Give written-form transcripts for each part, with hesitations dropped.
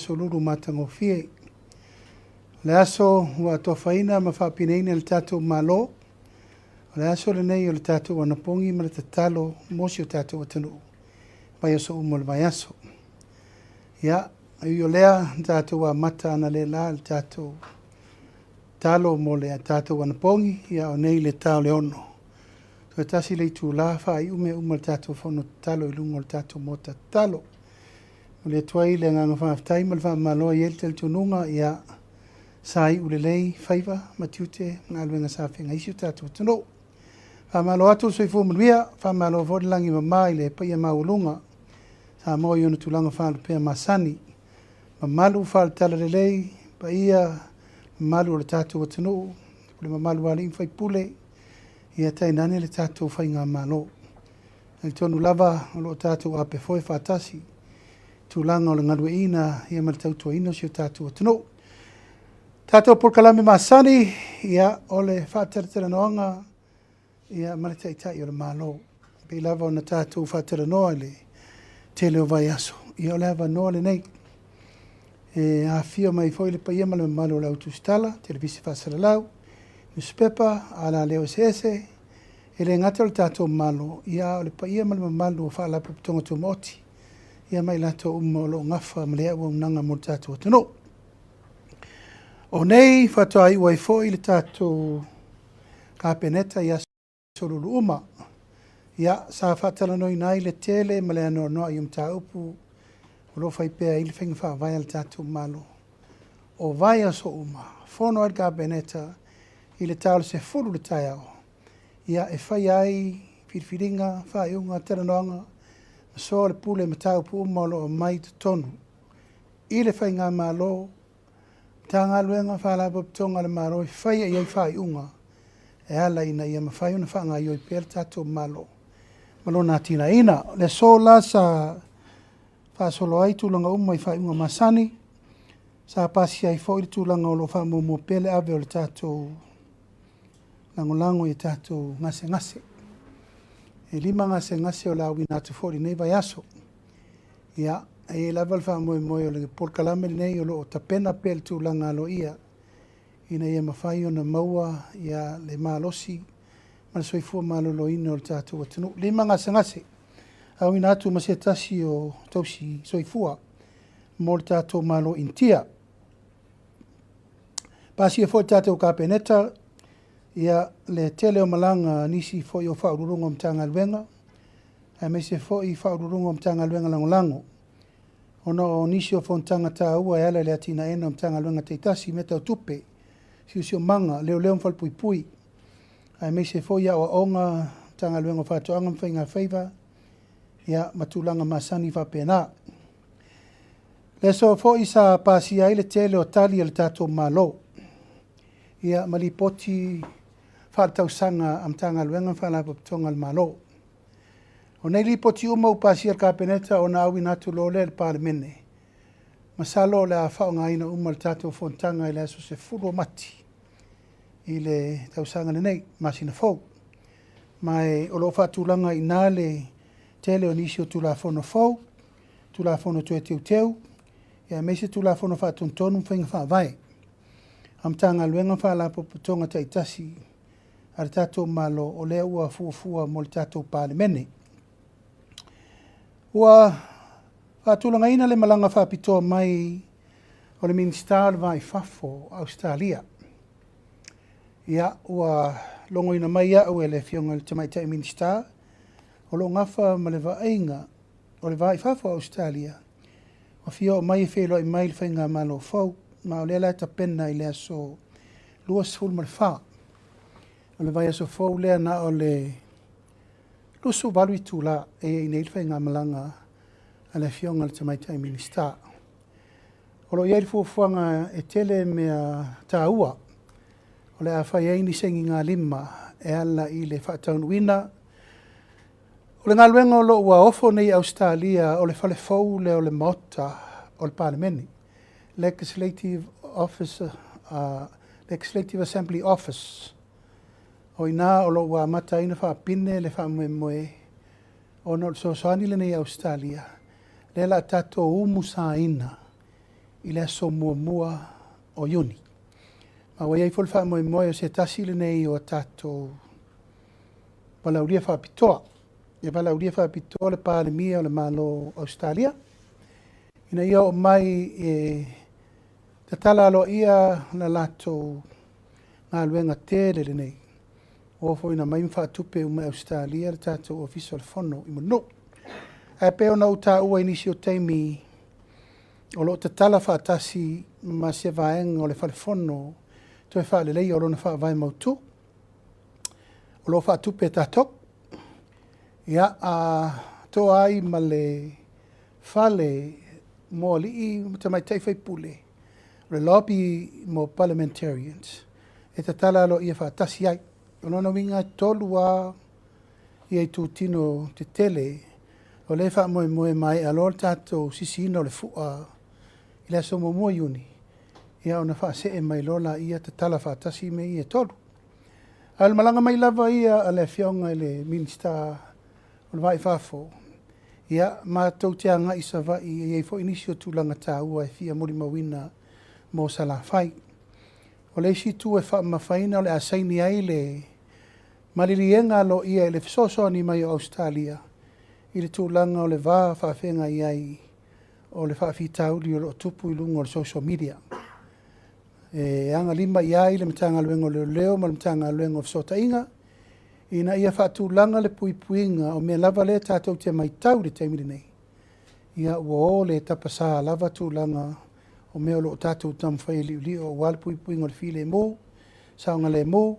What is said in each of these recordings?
aso Lulu matangofie. Le aso ua tofaina ma whapineina le tātou malo. Le aso le nei o le tātou wanapongi ma le tatalo mosi o tātou atanu. Vai aso umo le vai aso. Ia, ai o lea tātou wa mata ana le la le tātou talo mo le tātou wanapongi. Ia o nei le tau le ono. So tasi le tu la whai ume le tātou whono talo I lungo le tātou mota talo. O le tuai le nganga whaftai ma le whamaloa I elte le tununga ia sai ule lei whaiva matiute ngā luenga sa whenga isi o tātou tano. Whamaloa atu soifu manuia, whamaloa vodilangi mamai le paia maulunga. Sa moa iona tulanga whalu pia masani. Mamalu whal tala le lei, paia mamalu o le tātou tano. Le mamalu wali whai pule. Ia tai nane le tātou whai ngā malo. Le tonu lava o lo tātou ape foi whatasi. Tūlanga o le ngadwe ina, ia ma le tautua ina si o tātou tano. Tātou porkalame masani, ia o le whātaratara noanga, ia ma le taitai o le malo. Pei lava o na tātou whātara noa le tele o vai aso. Ia o le hawa noa le nei. Afio mai foi le paia ma le malo lau Tusitala, televisi Faasalalau. Newspaper ala leo sese ele ngata le tātou malo ia o le paia ma le malo o whaala puputonga tu moti ia mai lato lo ngafa malea ua unanga mo le tātou atano. O nei whatoa I wai foi le tātou kapeneta ia Lulu uma ia sa whatala noi nai le tele ma le anoa noa I umta upu o lo whai pēa I le whenga whaavaya le tātou malo. O vai aso uma, whono al kapeneta I le tau se fulu le tai au. Ia e whai ai, whiriwhiringa, whai unga, teranoanga, so le pule ma tau pu umalo o mai te tonu. I le whai ngā malo, tā ngā luenga, whala paputonga le maro, I whai ai whai unga. E ala ina ia ma whai una whanga I oi pēr tātou malo. Malo nā tina ina. Le so la sa whaasolo ai tūlanga uma I whai unga masani. Sa pasi ai fo I tūlanga o lo wha mo pele ave o le tātou lango I tātou ngase. E lima ngase o la wina atu fori nei vai aso. Ia, e laval wha moe o le porkalame nei o lo o tapena pel tūlanga alo ia. Ina ia mawhai o na maua ia le malosi. Ma le soifua malolo ina o le tātou atanu. Lima ngase. Au ina atu masia tasi o tausi soifua. Mo le tātou malo intia. Pasi e fo tātou kapeneta. Ia le tele o malanga nisi fo I o whaururunga o mtanga luenga. E me se fo I whaururunga o mtanga luenga langolango. Ona o nisi o fontanga tā ua e ala le atina ena o mtanga luenga teitasi meta o tupe. Si o manga leo mfalpui. E me se fo ia o onga mtanga luenga o whatoanga mwhainga whaiva. Ia matulanga masani whapena. Le so fo I sa pasi ai le tele o tali le tātou malo. Ia malipoti whaatausanga am tanga luenga whala paputonga le malo. O nei li poti uma upasi al kapeneta o na awi natu lo le palemene. Masalo le a whaonga ina uma le tātou fontanga I le aso se furo mati. I le tausanga le nei, masina fau. Mai o lo whaatulanga I nā le tele o nisi o tula whono fau, tula whono tue teu. Ia meise tula whono whaatontonu whainga whaavai. Am tanga luenga whala paputonga taitasi. Ar tātou malo o lea ua fuafua mo le tātou palemene. Ua whaatulanga ina le malanga whaapitoa mai o le minister vai fafo Australia. Ia ua longo ina mai au e le fionga le tamaitai minister o lo ngafa ma le vaenga o le vai fafo Australia. O fio mai e Feiloaiga mai le whainga malo fau ma o le la tapena I le aso luas ful ma le wha. O le vai aso fau lea na o le lusu walu I tūla e I nei le whainga malanga a le fionga le tamaitai minister. O lo iai le fuafuanga e tele mea tā ua. O le a whai aini sengi ngā lima e ala I le whaataunuina. O le ngā luenga o lo ua ofo nei Australia o le whale fau le o le mota o le palemene. Legislative Assembly Office. O ina o lo ua mata ina whaapine le whaamoe o no so soani le nei Australia. Le la tato umu sa ina i le aso mua o iuni. Ma wai ai fulfa moe o se tasi le nei o tatou palauria whapitoa. Ia palauria whapitoa le Palemia o le malo Australia. Ina ia o mai te tala alo ia na lato ngā luenga tele le nei. O fo ina mai mwhaatupe umai Australia le tatou official fono i mono. Ai peo na uta ua inisi o teimi o lo te tala whaatasi ma se vaenga o le whalefono to e whaale lei o lo na whaavai mautu. O lo whaatupe tatok. Ia to ai ma le whale mo li i te mai tei whaipule. Le lobby mo parliamentarians. E te tala alo ia whaatasi ai. O nono winga tolu a ia i tūtino te tele. O le wha moe mai alo tatou sisino le fua i le aso mo iuni. Ia ona wha se e mai lola ia te tala whaatasi me ia tolu. Al malanga mai lava ia a le Afioga ile minister o le vai whafo. Ia mātou te anga i sa vai i fo inisio tūlanga tā ua e fia mori mawina mo sa la whai. O le isi tu e wha mawhaina o le asaini ai le malirienga lo ia e le fisoso ni mai o Australia. I le tūlanga o le vā whawhenga i ai o le whawhitauri o le tupu i lungo o le social media. E anga lima i ai le mtanga luengo le leo ma le mtanga luengo fisota inga. Ina ia whaatūlanga le puipuinga o mea lava le tātou te mai tau le teimiri nei. Ia ua o le tapasa lava tūlanga o mea lo tātou tamwhai li o wale puipuinga o le file mō, saunga le mō,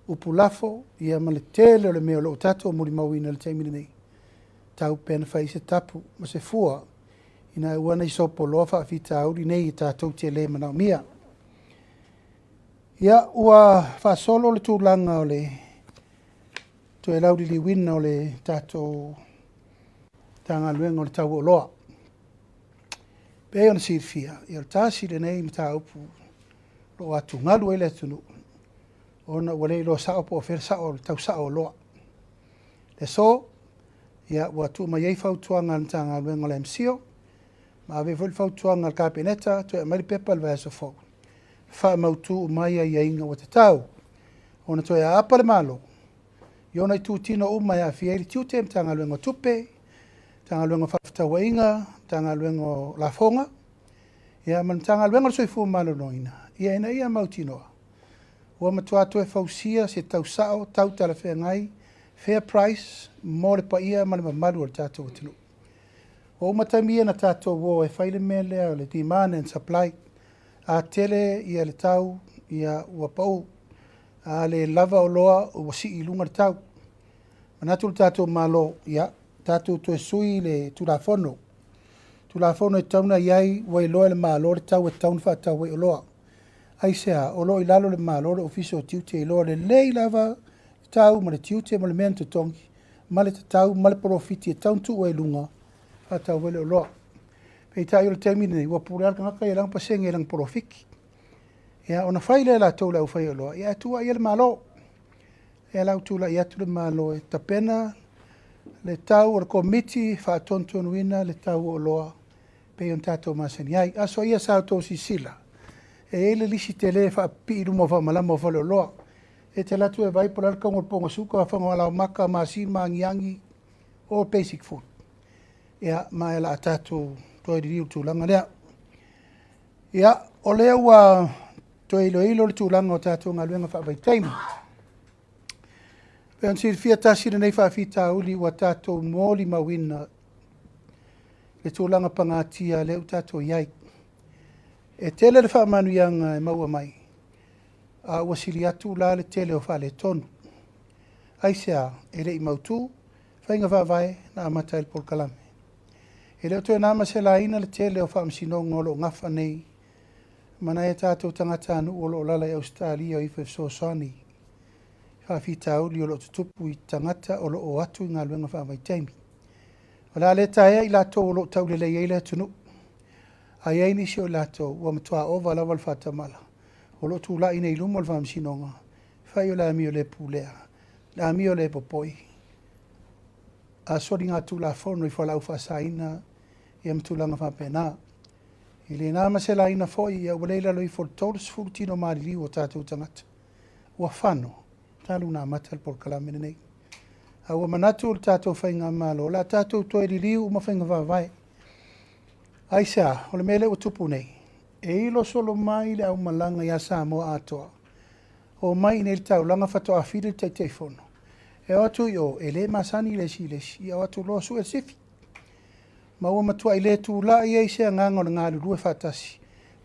upulafo, ia ma le tele o le mea lo tātou muri mauina le teimiri nei. Tau pena whai se tapu, ma se fua, ina uana i sopo loa whaafita auri nei i tātou te le manau mia. Ia ua whaasolo le tūlanga o le to e lauri li wina o le tātou tanga luenga o le tau o loa. Pe ona sirfia, i al tāsi le nei mta upu lo atu ngalu e le tunu. Ona ua lei lo sao po fer sao tau sao loa. Le so, ia ua tu mai ei fautuanga le tanga luenga o le MCO, ma ave vol fautuanga le kabineta to e mari pepa le vaeso fau. Wha mautu mai ai inga o te tau. Ona to e apa le malo. Iona i tūtino umai a fieri tiute tanga luengo tupe, tanga luengo whaftawa inga, tanga luengo lafonga. Ia man tanga luengo soifu malo noina. Ia ina ia mautinoa. Ua matuatu e fausia se tau sao, tau tala whea ngai, fair price, mo le pa ia ma le mamaru o le tātou atinu. O umatamia na tātou wo e whaile mele o le demand and supply, a tele ia le tau, ia ua pau, a le lava o loa o wasi i lunga le tau. Manatu le tātou malo, ia, tātou to e sui le tulafono. Tulafono e tauna iai wai loa le malo le tau e taun wha tau wai o loa. Aisea, o loa i lalo le malo le ofisio o tiute i loa le lei lava tau ma le tiute ma le mea te tongi, ma le tau, ma le profiti e taun tu wai lunga wha tau wai o loa. Pei tai o le termine nei, ua pure alka ngaka i lang pasenge i lang profiki. Ia, ona whaile la tau lau whai o loa, ia tua ia le malo. Ia lau tula ia tu le malo e tapena, le tau o le komiti wha tontonu ina le tau o loa, pei on tātou masani ai. Aso ia sao tau sisila. E ele lisi te le wha pi rumo wha malama o whale o loa. E te latu e vai pola alka ngol ponga suka wa whanga wala o maka, maasi, mangiangi, all basic food. Ia, mai la tātou toi riu tūlanga lea. Ia, o lea ua toi ilo le tūlanga o tātou ngā luenga wha vai taimi. Peon sir fia tasira nei wha fita uli ua tātou mōli mawina le tūlanga pangatia leu tātou iai. E tele le wha manu ianga e maua mai. A ua siri atu la le tele o wha le tonu. Aisea, e le i mautu, whainga wha vai na amata il polkalame. E leo toi nama se la ina le tele o wha msinonga o lo ngafa nei. Mana e tātou tangata anu o lo lala i Australia o ife sosani. Wha fita uli o lo tutupu i tangata o lo o atu i ngā luenga wha vai taimi. O la le taia i lato o lo tau le lei eile tunu. Ai eini si o lato ua matua o vala wal wha tamala. O lo tu la ina i lumo al wha msinonga. Whai o la mi o le pulea. La mi o le popoi. A sori ngā tu la fono i wha lau wha saina i am tulanga wha pena. I le nā masela ina foi ia ua leila loi fol tolu sfulu tino maliliu o tātou tangata. Ua whano, talu nā mata por kalamene nei. A ua manatu o tātou whainga malo, la tātou toi liliu uma whainga vāvai. Aisa, o le mele o tupu nei. E ilo solo mai le au malanga ia Samoa atoa. O mai nei le tau langa whatoa whiri te teifono. E atu i o, e le masani lesi lesi, e atu loa su e sifi. Ma ua matua i le tu la i eise a nganga o le ngā lurue whatasi.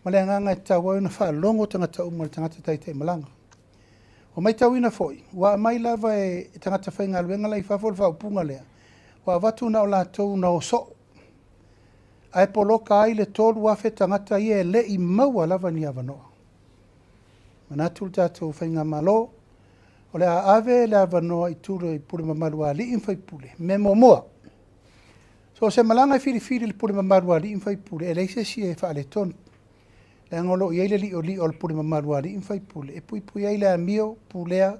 Ma le nganga e tau au na wha longo tangata umo le tangata taitei malanga. O mai tau ina foi, wa mai lava e tangata whainga luenga lai whafol whaupunga lea. Wa watu na o lātou na o so. Ai poloka ai le tolu wafe tangata i e le i maua lava ni avanoa. Manatul tātou whainga malo, o le a ave le avanoa i tūre i pule mamarua li in whaipule, me momoa. So se malanga i whiri le pule mamarua li in whaipule, e leise si e whaale tonu. Le angolo i eile li o le pule mamarua li in whaipule, e pui eile a mio, pulea,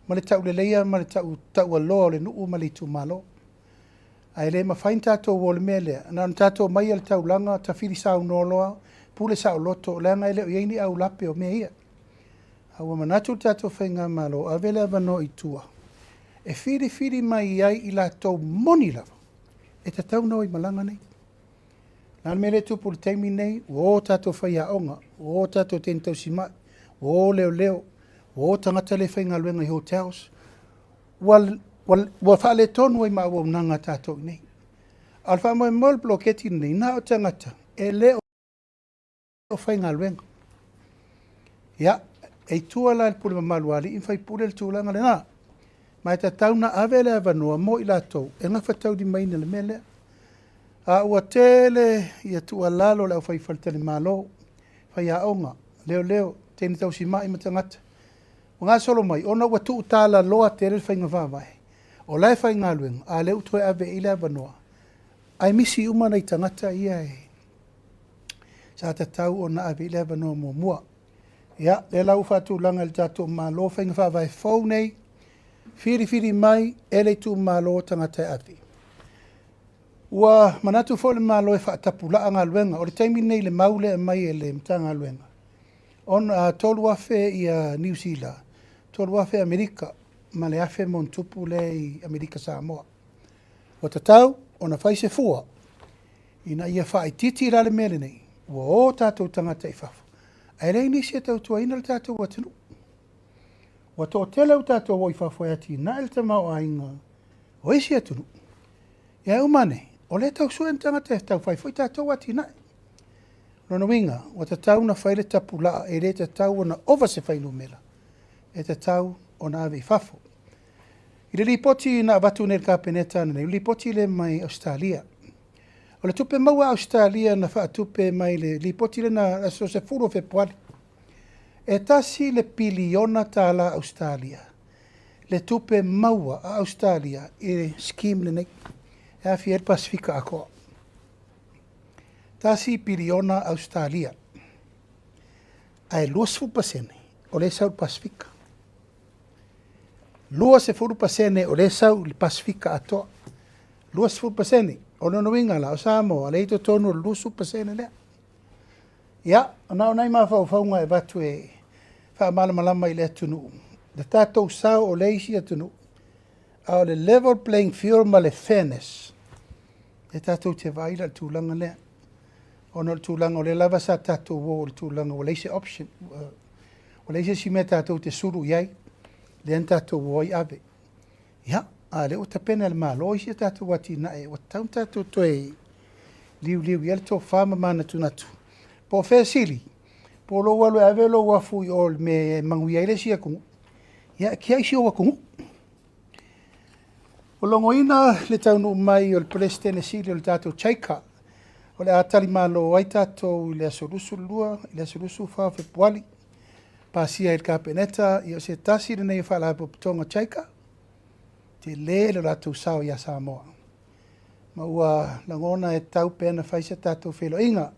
ma le tau le leia, ma le tau aloa o le nuu ma le tu malo. Ai le ma fain tātou o le mele, na tātou mai al tau langa, ta whiri sau noloa, pule sau loto, le anga ele o ieini au lape o mea ia. Aua manatu tātou whainga malo, a vele avano i tua. E whiri mai ai i la tau moni lava. E ta tau no i malanga nei. Nā mele tupu le teimi nei, o tātou whaia onga, o tātou tentau sima, o leo, o tangata le whainga luenga i hotels. Wa whaale tonu ai maua unanga tātou nei. Alfa mo e mol bloketi nei, nā o tangata, e leo o whainga luenga. Ya, e tua la il pule mamaluali, in whai pule le tūlanga le nā. Mai ta tauna avele avanoa mo i lātou, e ngā whatau di maina le mele. A ua tele i atua lalo le au whai whaltele malo, whai a onga, leo, teni tau si mai matangata. O ngā solo mai, ona ua tuu tāla loa tere whai ngā vāvai. O lai whai ngā luenga, a leo toi ave i le avanoa. Ai misi umana i tangata ia e. Sa ta tau o na ave i le avanoa mua. Ia, le lau whātu langa le tātou malo, whai ngā vāvai fau nei, whiri mai, ele tu malo tangata e ave. Ua manatu fo le malo e whaatapula ngā luenga, o le taimi nei le maule e mai e le mtanga luenga. On tolu afe i New Zealand, tolu afe Amerika, ma le afe mon tupu le i Amerika Samoa. O tatau, ona whaise fua, ina ia whae titi rale mele nei, ua o tātou tangata i whafu. Ai rei nisi e tau tua ina le tātou watanu. Wa tō tele u tātou o i whafu e ati, na el te mau a inga, o isi atunu. Ia umane, o le tau suen tangata e tau whaifoi tātou ati nai. Rono winga, o te tau na whaile tapula e re te tau ona ova se whainu mela. E te tau ona ave i whafo. I le lipoti na watu nel ka peneta na lipoti le mai Australia. O le tupe maua Australia na wha tupe mai le lipoti le na aso se furo Fepuari. E tasi le piliona tala Australia. Le tupe maua a Australia e scheme le nei. E Afioga ile Palemia ako. Tasi piliona Australia. Ai 2% o le South Pacific. 2% o le South Pacific ato. 2% o no winga la o Samoa le to tonu 2% le. Ya, na nai ma fa nga e watu e fa malama i le tunu. Da tatou sao o le isi atunu. A le level playing field ma le fairness. E tatou te vaila tūlanga lea. Ono tūlanga o le lava sa tatou o le tūlanga o leise option. O leise si me tatou te suru iai. Le an tatou o i ave. Ya, a le o tapena le malo isi tatou wati na e. O taun tatou toe liu i le tō whama mana tunatu. Po whea sili. Po lo walu ave lo wafu i ol me mangui aile si akungu. Ya, kia isi o akungu. O longoina le taunu mai o le Palestine sili o le tātou chaika. O le atali malo ai tātou i le asolusu lua, i le asolusu wha Fepuari. Pasia il kapeneta i o se tasi le nei whaalapo pitonga chaika. Te le rātou sao ia Samoa. Ma ua langona e tau pēna whaisa tātou Feiloaiga.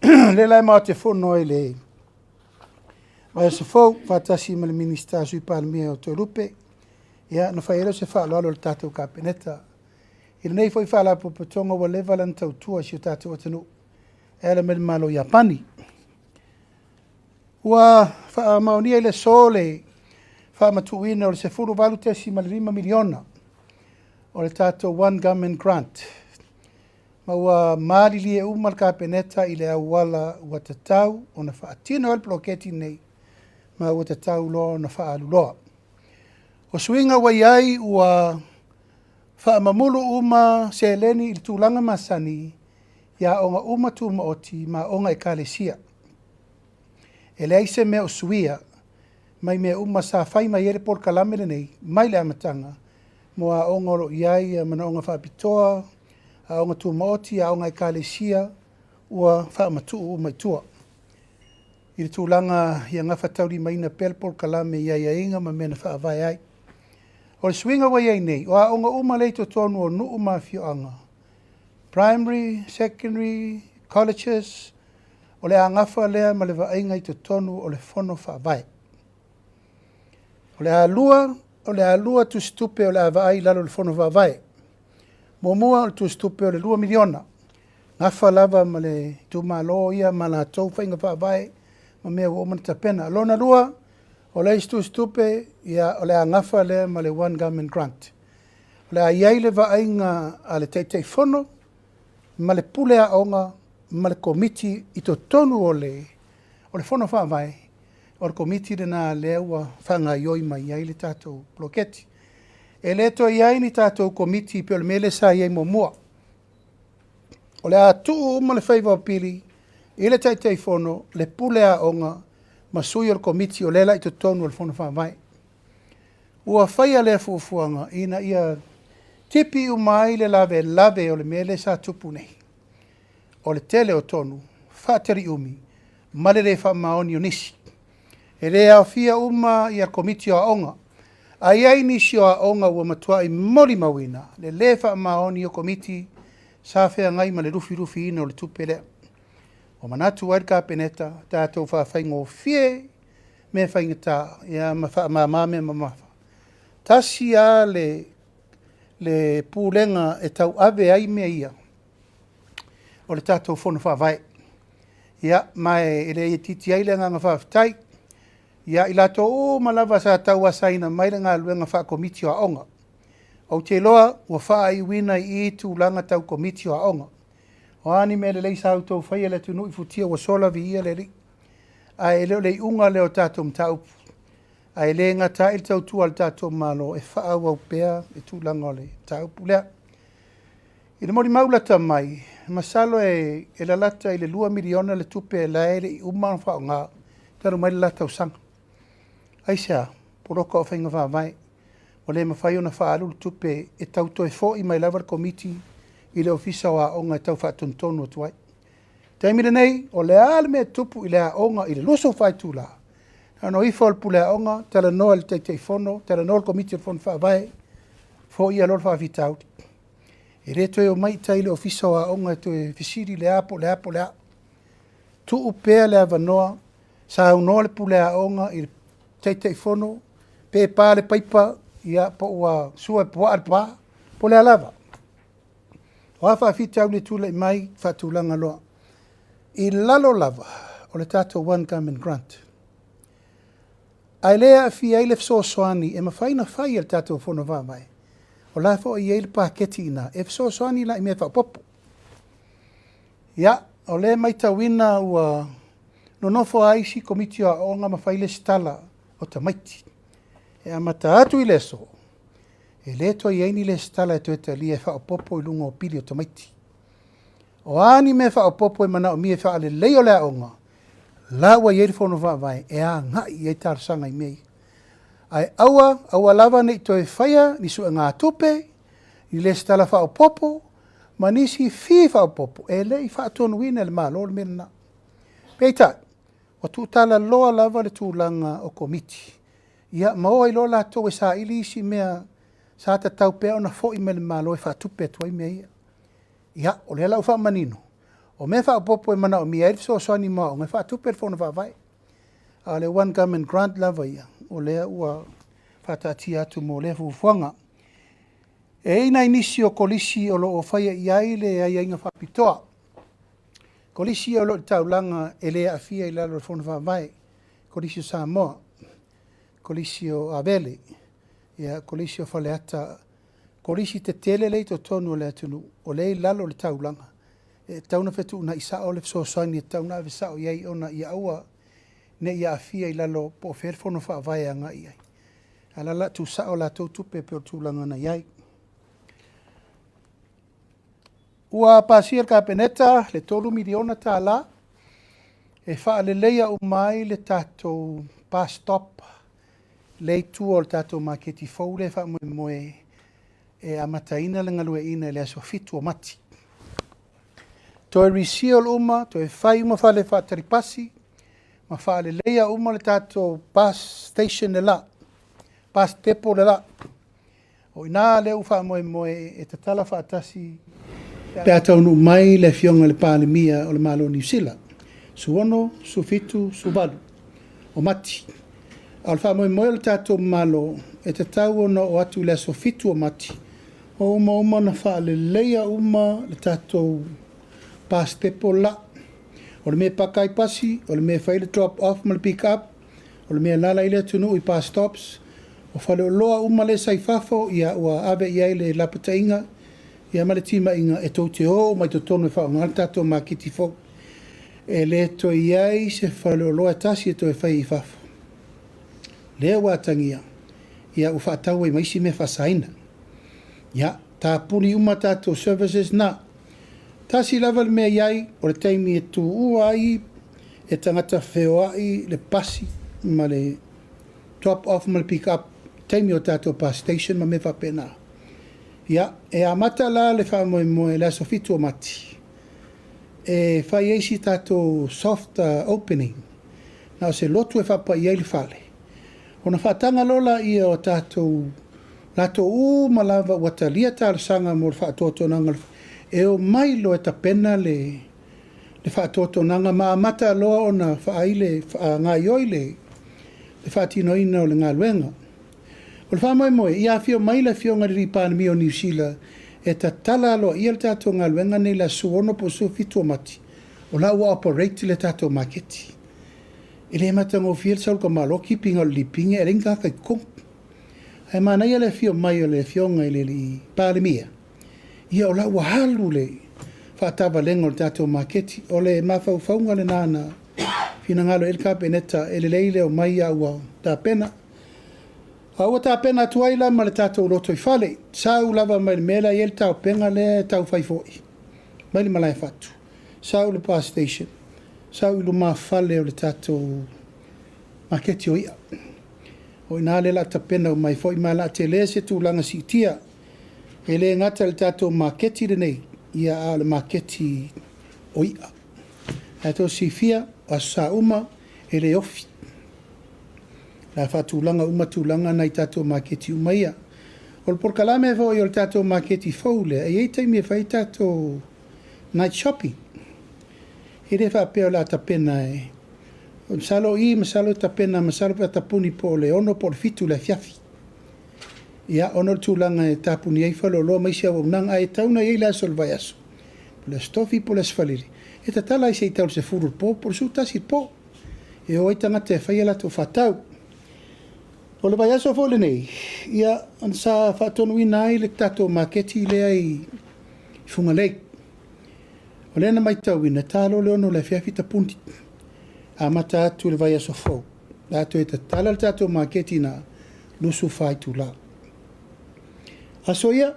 Le lai mao te whono e le. Mai se fau, whatasi ma le minista sui Palemia o Torupe. Ia, na whaero se whaalalo le tātou kapeneta. I nei foi whaalapo pitonga wa levalan tau tua si o tātou atanu. ele me malo Japani. Ua maonia ile sole matuina o le sefuru valu tesi malirima miliona o le tato one government grant. Ma ua maali lie umal ka peneta i le awala ua tatau o na whaatino el ploketi nei ma ua tatau loa na whaaluloa. O swinga wa iai ua whaamamulu uma se leni il tūlanga masani ia onga uma tu maoti ma onga ekalesia. E le aise mea o suia mai mea uma sa whai mai ere por kalamere nei mai le amatanga mo a onga ro iai mana onga whaapitoa a onga tu maoti a onga ekalesia ua whaamatu uma itua. I le tūlanga ia ngafa tauri mai na pel por kalame iai a inga ma mena whaavai ai. O le swinga wa iai nei, o a onga uma leito tonu o nuu ma Afioaga. Primary, secondary, colleges, o le angafa lea ma le vainga i to tonu o le fono whaavai. O le alua tu stupe o le avai lalo le fono whaavai. Momua o le tu stupe o le 2 miliona. Ngafa lava ma le tu malo ia ma la tau whainga whaavai ma mea o mana tapena. Lona lua, o le istu stupe ia o le angafa le ma le one government grant. O le aiai le vainga a le teitei fono, ma le pule a onga, ma le komiti i to tonu o le fono whaavai, o le komiti le na leua whanga ioi mai iai le tātou ploketi. E le to iai ni tātou komiti pe o le mele sa iai momua. O le atu uma le Feiloaiga pili, i le teitei fono, le pule a onga, ma sui o le komiti o lela i to tonu o le fono whaavai. Ua whaia le fuafuanga ina ia tipi umai le lave o le mele sa tupu nei. O le tele o tonu, whaateri umi, ma le re whaamaoni o nisi. E le au fia uma i a komiti o onga. A iai nisi o onga ua matua i mori mawina, le whaamaoni o komiti sa whea ngai ma le rufi ina o le tupelea. O manatu wairka peneta, tātou whawhaingo fie, me whaingata, ia mame mamafa. Tasi a le pūlenga e tau ave ai mea ia. O le tātou whono whawai. Ia, mai ele e titi ai le nganga whawhitai. Ia, i lato o malawa sa tau asaina mai le ngā luenga wha komiti o onga. O te loa, ua wha i wina i tūlanga tau komiti o onga. O ani me le leisa au tau whaia le tunu i futia wa sola vi ia le ri. A e leo le unga leo tātou mtaupu. A e le ngata il tau tua le tātou malo e wha au au pēa e tūlanga le taupu lea. I le mori maulata mai, masalo e lalata i le 2 miliona le tupe e laere i umana wha o ngā. Taru mai le lata o sanga. Aisea, poroko o whainga whaavai. O le mawhai o na wha alu le tupe e tau toi fo i mai lavar komiti i le ofisa o a onga e tau whaatontonu o tuai. Taimire nei, o le ale me tupu i le a onga i le luso whai tūla. Ano i fol pu le a onga, tala noa le teitei fono, tala noa le komiti o fono whaavai, fo i alor whaavitauti. E reto e o mai tai le ofisa o a onga e to e visiri le apo. Tu upea le avanoa, sa au noa le pu le a onga i le teitei fono, pe pā le paipa, ia po ua sua e pua arpa, po le alava. O a whaafitau le tūla i mai, whaatūlanga loa. I lalo lava, o le tātou one government grant. Ai lea fi ai le fsosoani, e mawhaina whai al tātou whono wāmai. O la fo i eile pāketi ina, e fsosoani la i mea whapopo. Ia, o le mai tawina ua no nofo aisi komiti o onga mawhaile stala o tamaiti. E amata atu i leso. E leto i eini le stala e tueta li e whaopopo i lunga o pili o tamaiti. O ani me whaopopo i mana o mi e whaale leo lea onga. La ua ieri whono whaavai e a ngai i tarsanga i mei. Ai aua lava nei toi whaia ni sua ngā tupe, ni le stala whaopopo, ma nisi fi whaopopo, e le i whaatonu wina le maa lor mena. Peita, o Tusitala loa lava le tūlanga o komiti. Ia maoa i loa lato e sa ili isi mea sa ta tau pea ona fo i me le maa lo e whaatupe tuai mea ia. Ia, o le lau wha manino. O me whaopopo e mana o mia elif so soani maa o ngai whaatupe le whona whaavai. A le one government grant lava ia. O lea ua whaatati atu mo le fufuanga. E ina inisi o kolisi o lo o whaia iai le ai inga whapitoa. Kolisi o lo taulanga ele afia I lalo fona vai. Kolisi o Samoa. Kolisi o Avele. Ia kolisi o Faleata. Kolisi te tele le to tonu le atunu. O le lalo le taulanga. E tauna fetu na isa o le sosoani tauna ve sa o yai ona ia aua ne ia afia I lalo po ferfono fa vai anga ia. Ala la tu sa o la tu tupe pe tulanga na yai. Ua pasir ka peneta le tolu miliona tala e fa le leia o mai le tato pas stop le tu o tato maketi foule fa mo e amataina le ngalue ina le aso fitu o mati. To e risio uma, to e fai uma fa le fa taripasi, ma fa le leia uma le tato bus station le la, bus depot le la. O ina le ufa moe e tatala fa atasi pe ataunu mai le Afioga ile Palemia o le malo New Zealand. Suono, su fitu, su balu, o mati. Al fa moe le tato malo e tatau ono o atu le aso fitu o mati. O uma na fa le leia uma le tato pas tepo la. O le me pakai pasi, o le me faile drop off ma le pick up, o le me lala ile tunu I pas stops, o fale o loa uma le saifafo ia ua ave ia le lapatainga, ia ma le tima inga e tau te o mai to tonu e wha ngal tato ma kiti fo. E le to iai se fale o loa tasi e to e whai I fafo. Lea watangia, ia u whaatau e maisi me whasaina. Ia, tā puni uma tato services na, tasi lava le mea iai, o le taimi e tu ua ai, e tangata Fepuari le pasi, ma le drop off ma le pick up, taimi o tato pa station ma me whapena. Ia, e amata la le whamoe le aso fitu o mati. E whai eisi tato soft opening, na o se lotu e whapa iai le whale. Ona whatanga lola ia o tato lato ma lava watalia tala sanga mo le whaatoto nanga e o mailo e tapena le whaatoto nanga ma amata loa o na whaaile ngā ioile le whaatino ina o le ngā luenga. O le whamoe ia Afio maila Afioga ile Palemia o New Zealand e ta tala aloa ia le tato ngā luenga nei la suono po su fitu o mati o la ua operate le tato maketi. Ile matango fiel saul ka malo keeping o lipinga e ringa kai kong. Ai mana ia le Afio mai o le Afioga ile Palemia. Ia o la ua halu le whaatava lengo le tato maketi o le mawhauwhaunga le nana fina ngalo el kapeneta ele leile o mai ua ta pena. Aua ta pena tuaila ma le tato loto I fale. Sau lava mai le mela i el tau penga le tau whaifoi. Mai le malai fatu. Sau le bus station. Sau ilu maa fale o le tato maketi o ia. O ina le la ta pena o mai foi ma la te le se tu langa si tia. E le ngata le tato maketi le nei. Ia a le maketi o ia. Ato si fia a sa uma e le ofi. La fatulanga uma tulanga na tato maketi uma ia. O le porkalame vo i o le tato maketi foule. E ei taimi e fai tato night shopping. E le fa peo la tapena e. O masalo I, masalo tapena, masalo pa tapuni po le ono po le fitu le fiafi. Ia ono le tulanga e tapuni ei falo loa maisia o nanga e tauna ei la sol vai aso. Po le stofi po le sfaliri. E ta tala I se I tau se furu po, po le su tasi po. E o itanga te fai ala to fatau. O le vai aso fo le nei. Ia ansa fatonu ina ai le tato maketi le ai funga lei. O lena mai tau ina talo le ono le fiafi tapunti. A mata atu le vai aso fo. Lato e ta tala le tato maketi na lusu fai tu la. Aso ia,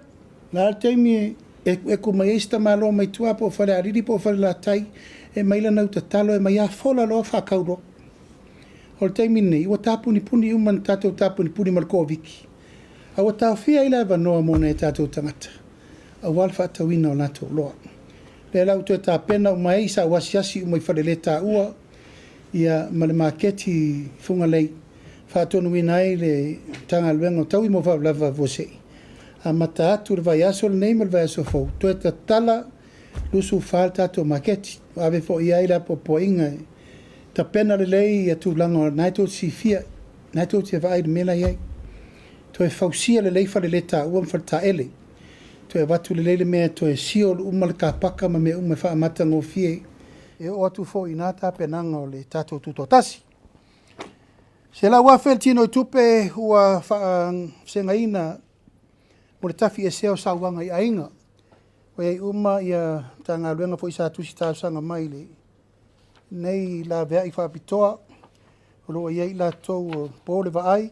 la alteimi e kuma eista malo mai tua po fale ariri po fale la tai e maila nau ta talo e mai a fola loa fa kauro. O le taimi nei, ua tapuni puni uman tatou tapuni puni malko viki. A ua tawhia ila eva noa mona e tatou tangata. A walfa atawina o nato loa. Le lau tu e ta pena uma eisa wasiasi umai fale le ta ua ia male maketi funga lei. Whaatonu ina e le tanga luenga tau I mo lava vosei. A mata atu le vai aso le nei ma le vai aso fau. Tu e ta tala lusu whaal tatou maketi. Ave fo ia ila po inga ta pena le lei ia tūlanga naito si fia, naito te vai mela iai. To e fausia le lei fale le ta uam fale ta ele. To e watu le leile mea to e sio le umal ka paka ma me ume wha amata ngō fie. e o atu fo ina tapenanga o le tatou tutotasi. Se la ua feltino i tupe ua sengaina mo le tafi e seo sauanga i ainga. O ei uma ia tanga luenga fo isa tusitala sanga mai le nei la vea i whapitoa o lo iei la tau po le vaai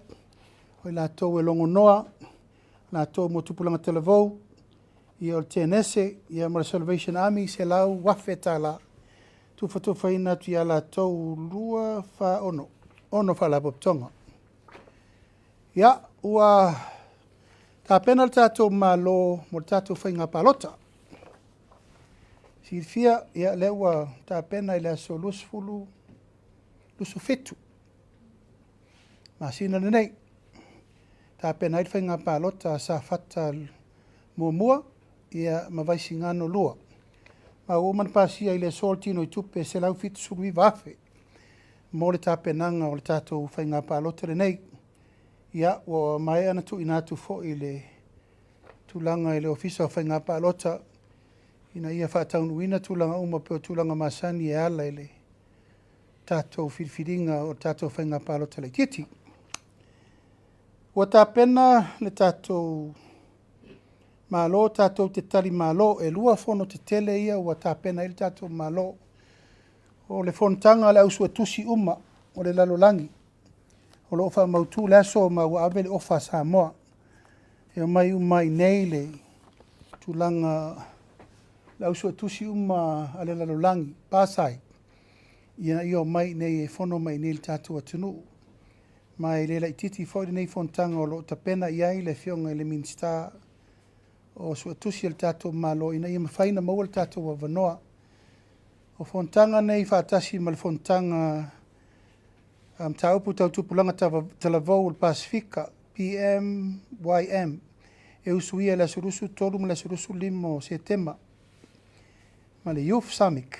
o la tau e longo noa la tau mo tupulanga televou i o tenese i a Salvation Army se lau wafe tala tufa ina tu ia la tau lua fa ono fa la poptonga. Ia ua ta pena le tatou malo mo le tatou whainga palota. Si fia ia le ua ta pena i le aso lusu fetu. Ma sina nei. Ta pena i le whainga palota sa fata mua ia mawaisi ngano lua. Ma uman pasia i le soltino i tupe se lau fitu sului vafe. Mo le ta penanga o le tatou whainga palota le nei. Ia o mai ana tu inatu fo i le tulanga i le ofisa o whainga palota. Ina ia whaataunuina tulanga uma peo tulanga masani e ala i le tatou whiriwhiringa o tatou whainga palota le titi. Ua ta pena le tatou malo, tatou te tali malo, e lua fono te tele ia ua ta pena i le tatou malo. O le fontanga le ausua tusi uma o le lalolangi. O le ofa mautu le aso ma ua ave le ofa Samoa. E o mai umai nei le tulanga le ausua tusi uma a le lalolangi, pasai. Ia i o mai nei e fono mai nei le tatou atunu. Mai le la ititi fo nei fontanga o lo tapena iai le fionga le minsta o sua tusi le tatou malo ina ia mawhaina maua le tatou wavanoa. O fontanga nei whaatasi ma le fontanga taupu tau tupulanga talavou le Pasifika, PMYM, e usuia le surusu tolu ma le surusu limo setema, ma le Youth Summit,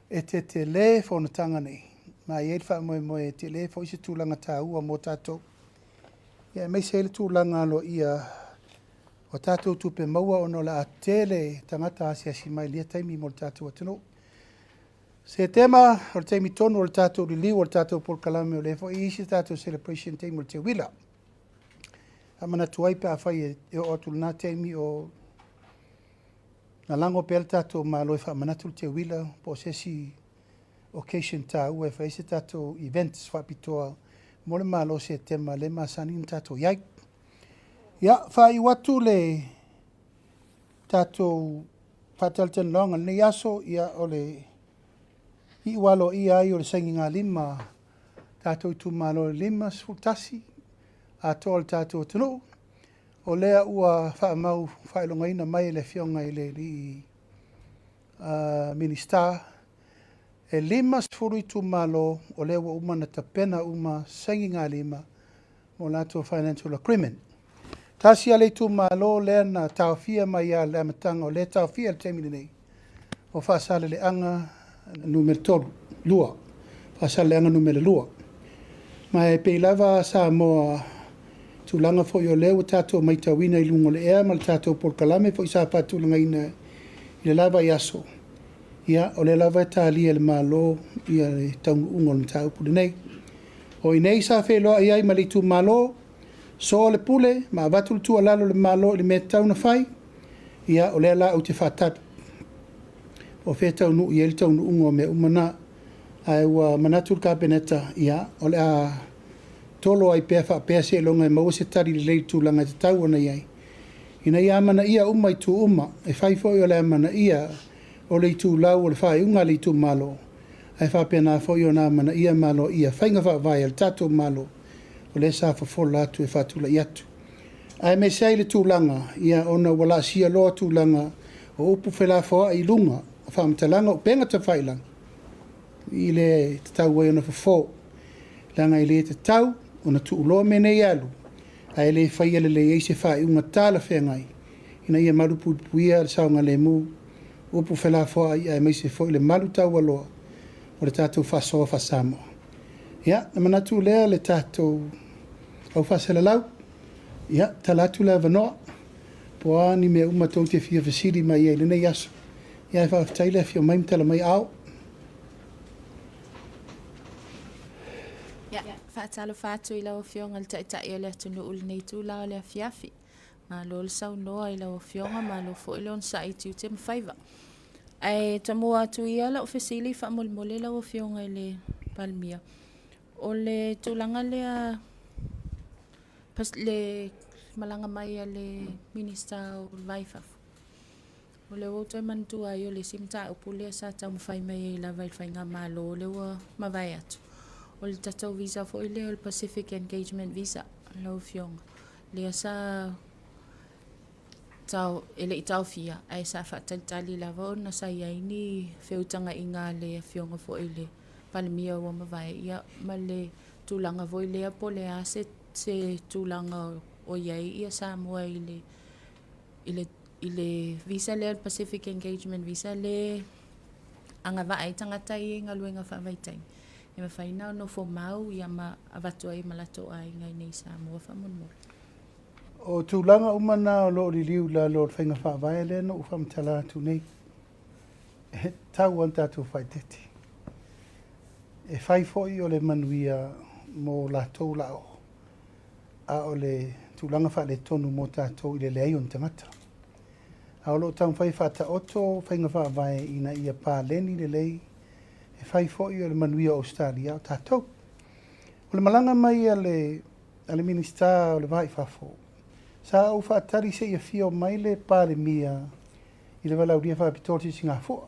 e te le fonatanga nei, ma i elfa moe te le fo isi tūlanga tāua mo tātou. Ia mei se le tūlanga lo ia o tātou tupe maua ono la atele tangata asiasi mai lia taimi mo tātou atano. Se tema o taimi tonu o tātou liliu o tātou polkalame o lefo i isi tātou celebration taimi o te wila. Amana tuai pe a whai e o tuluna taimi o na lango pe tātou malo e whamanatu te wila po sesi occasion tā ua e whai se tātou events whapitoa mo le malo se tema le masani tātou iai. Ia, whai watu le tātou whatalten longa nei aso ia o le i walo i ai o le sangi ngā lima tātou tu malo lima sfutasi a toa le tātou tunu o lea ua whaamau whailonga ina mai le fionga i le minister e lima sfuru tu malo o lea ua umana tapena uma sangi ngā lima mo lātou financial agreement. Tasi ale tu malo le na tawfia mai a le amatanga o le tawfia le temini nei. O Faasalalau le anga numero tolu, lua. Faasalalau le anga numero lua. Ma e peilava Samoa tulanga fo yo leo tatou mai tawina I lungo le ea ma le tatou polkalame fo isa patulanga ina I le lava I aso. Ia o le lava talia le malo ia le taungu ungo le taupu le nei. O I nei sa Feiloaiga ai ma le tu malo so le pule ma vatul tu alalo le malo le metau na fai ia o le ala o te fatat o fetau nu I el tau nu ungo me umana ai wa manatul kabineta ia o le a tolo ai pefa pese longa e mau se tari le tu langa te tau ona iai ina ia mana ia umai tu uma e fai foi o le mana ia o le tu lau o le fai unga le tu malo ai fa pena foi ona mana ia malo ia fainga fa vai al tatu malo o le sa fofola atu e fatula I atu. Ai me sei le tūlanga, ia ona wala sia loa tūlanga o upu whelafo I lunga, a whamtalanga o penga ta whailanga. I le te tau wai ona fofo, langa I le te tau, ona tu uloa me nei alu, ai le whaiele le eise whai unga tāla whengai, ina ia marupu puia le saunga le mu, upu whelafo ai meise fo I le malu tau aloa, o le tātou whasoa whasamoa. Ia, na manatu lea le tātou au Faasalalau. Ia, talatu lea vanoa. Poa ni mea umatou te fia fasiri mai e lene yaso. Ia fa taile fio mai tala mai au. Ya, faatalo fatu i lau fionga le taitai o le atunu uli nei tu lao le afiafi. Ma lo le sau noa i lau fionga ma lo fo ilon sa i tiu te mawhaiva. Ai tamua atu ia lau fesili fa mole lau fionga i le Palemia. O le tūlanga lea pas le malanga mai a le minista o vaifafu. O le woto mantua i o le simta upule sa tau mawhai mai i la vailwhainga malo o le wa mawai atu. O le tatau visa fo ile o le Pacific Engagement Visa lau fionga. Le sa tau ele i tau fia ai sa whaatalitali lava o na sa iaini whiutanga i ngā le fionga fo ile Palemia o mawai ia ma le tūlanga vo ile a po le a se tūlanga o iai ia Samoa ile visa le Pacific Engagement Visa le anga vai tangata i ngā luenga whawaitai. E mawhaina no fo mau ia ma avatua i malato ai ngai nei Samoa whamunmura. O tūlanga umana o lo liu la lo whainga whaavai le no whamtala atu nei. E tau an tātou whaiteti. E whai foi o le manuia mo la tau lao. A o le tūlanga wha le tonu mo tātou i le lei on tangata. A o lo tau whai whata oto whainga whaavai ina ia pā leni le lei. E whai foi o le manuia o Australia o tātou. O le malanga mai a le minista o le vai whafo. Sa au whaatari se ia fio mai le Palemia i le walauria whapitoti si ngā fua.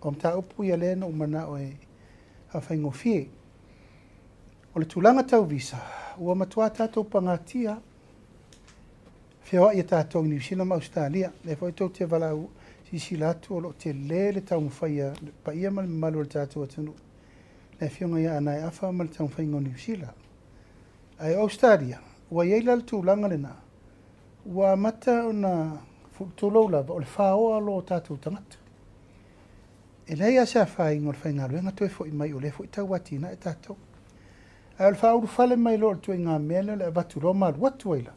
O mta upu ia lena umana o e hawhaingo fie. O le tūlanga tau visa, ua matua tātou pangatia, whiawa ia tātou New Zealand ma Australia, le fwoi tau te walau si latu o lo te le tau mwhaia, pa ia malu le tātou atunu. Le fionga ia anai awha ma le tau mwhaingo New Zealand. Ai Australia, ua ieila le tūlanga le nā. Ua mata o na tūlou lava o le whaoa lo tātou tangata. E leia se a whainga o le whainga luenga toi fo i mai o le fo i tau watina e tātou. Ai o le whaoru whale mai lo tui ngā mele le watu lo maru watu aila.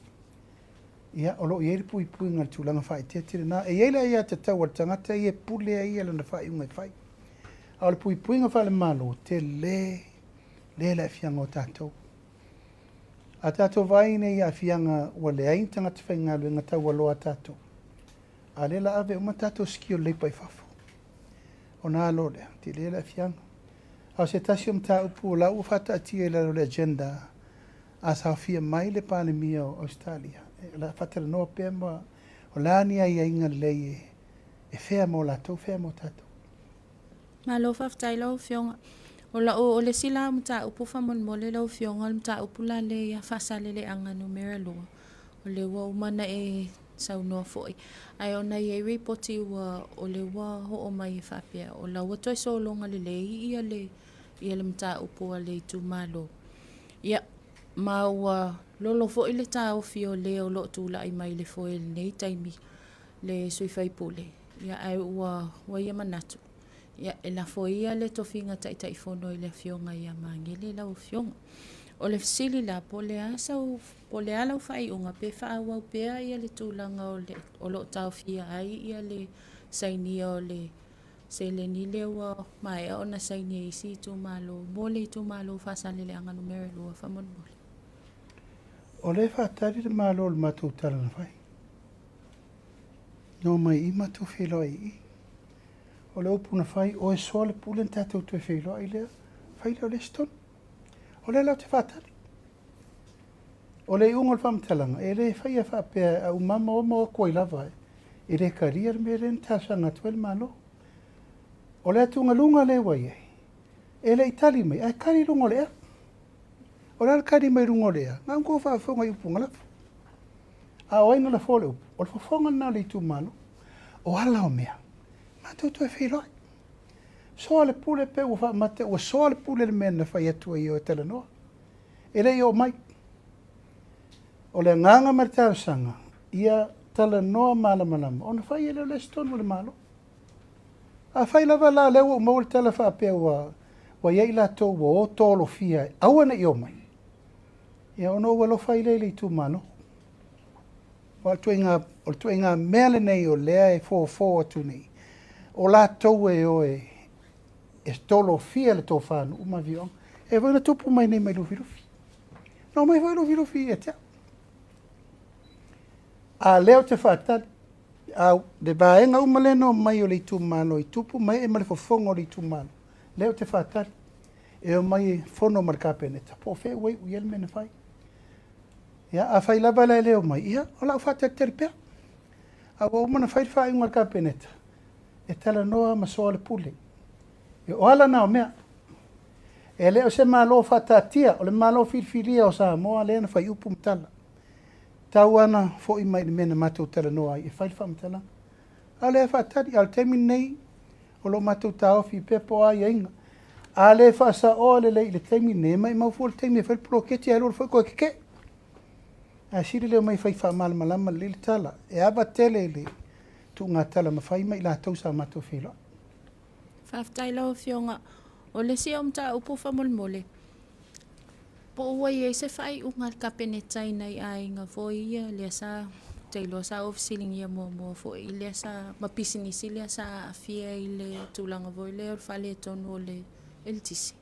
Ia o lo i eiri pui ngā tūlanga whai te tiri nā. E eila ia te tau al tangata i e pule a ia lana whai ungai whai. A o le pui ngā whale malo te le fianga o tātou. A tātou vai nei a fianga ua le ain tangata whainga luenga tau aloa tātou. A le la ave uma tātou skio leipa i whafo. O nā lo lea, te le la fianga. Au se tasi ta upu o lau whata ati e la le agenda a sa fia mai le Palemia o Australia. La whata la noa pēr ma o lani ai inga lei e whea mo lātou, whea mo tātou. Ma lo whaftai lau fionga. O le sila mta upu whamon mo le lau fionga mta upu la le ia Faasalalau anga numera lua. O le wa umana e sau noa foi. Ai ona i e reporti wa o le wa ho o mai Apia. O la watoi so longa le ia le mta upu a le tu malo. Ia ma ua lolo foi le ta o fio le o lo tu la i mai le foi le nei taimi le sui fai pule. Ia ai ua ia manatu. Ia e la foi ia le tofinga tai fono i le fionga ia mangele la o fionga. O le fisili la po le ala u fai unga pe faa wau pea ia le tūlanga o lo tau fia ai ia le sainia o le se le ni le ua mai o na sainia isi tu malo mole tu malo Faasalalau anga numera lua whamon mole. O le whaatari le malo le matou tala na whai. No mai I matou Feiloaiga. O le upu na whai o e soa le pulen tātou tue Feiloaiga lea. Whai leo le stone. O le lau te whaatari. O le unga le whamtalanga. E le whai a whapea a umama o moa koi lava. E le karia me re ntasanga tuel malo. O le atunga lunga le wai e. E le itali mai. A kari lunga lea. O le kari mai lunga lea. Ngā ngō whaafonga I upunga lafu. A o aina la fole upu. O le whafonga na le tu malo. O ala o mea. Mātou tue Feiloaiga. Soa le pule pe ua whaamate, ua soa le pule le mena whai atua I o e tala noa. E rei o mai. O le nganga maritarasanga, ia tala noa malamalama. O na whai e leo le stonu le malo. A whai lava la leo o maule tala whaapea wa iei la tau wa o tolo fia. Aua na I o mai. Ia ono ua lo whai leile I tu mano. O le tue ngā mele nei o lea e fō atu nei. o lātou e oe e stolo fia le tō whānu uma vionga. E vai na tupu mai nei mai lufi. No mai vai lufi e tea. A leo te whātari. Au, de baenga umaleno mai o le itu malo i tupu mai e male fofongo o le itu malo. Leo te whātari. E o mai fono markapeneta. Po fe wei uiel mena whai. Ia, a whai lava lai leo mai. Ia, o lau whātari tere pia. A o mana whai whai markapeneta. E tala noa ma soa le pule. E o ala nao mea. E leo se malo whatatia, o le malo whirwhiria o Samoa, lea na whai upu mtala. Tau ana fo i mai mena matou tala noa i whai whamtala. A lea whatari, al temi nei, o lo matou tau fi Fepuari inga. A lea whasa o le lei le temi nei, mai mau fo le temi e whai proketi a lor whai koe keke. A siri leo mai whai whamala malama le le tala. E aba tele le tu ngā tala ma whai mai la tau sa matou whilo. Faafetailau fionga o le si omta upu famolmole. Po ua ia se whai unga kapeneta nei ai ngā foi ia lea sa teilo sa ofisiling ia mua foi lea sa mapisinisi lea sa Afia ile tūlanga voi lea o whale tonu o le eltisi.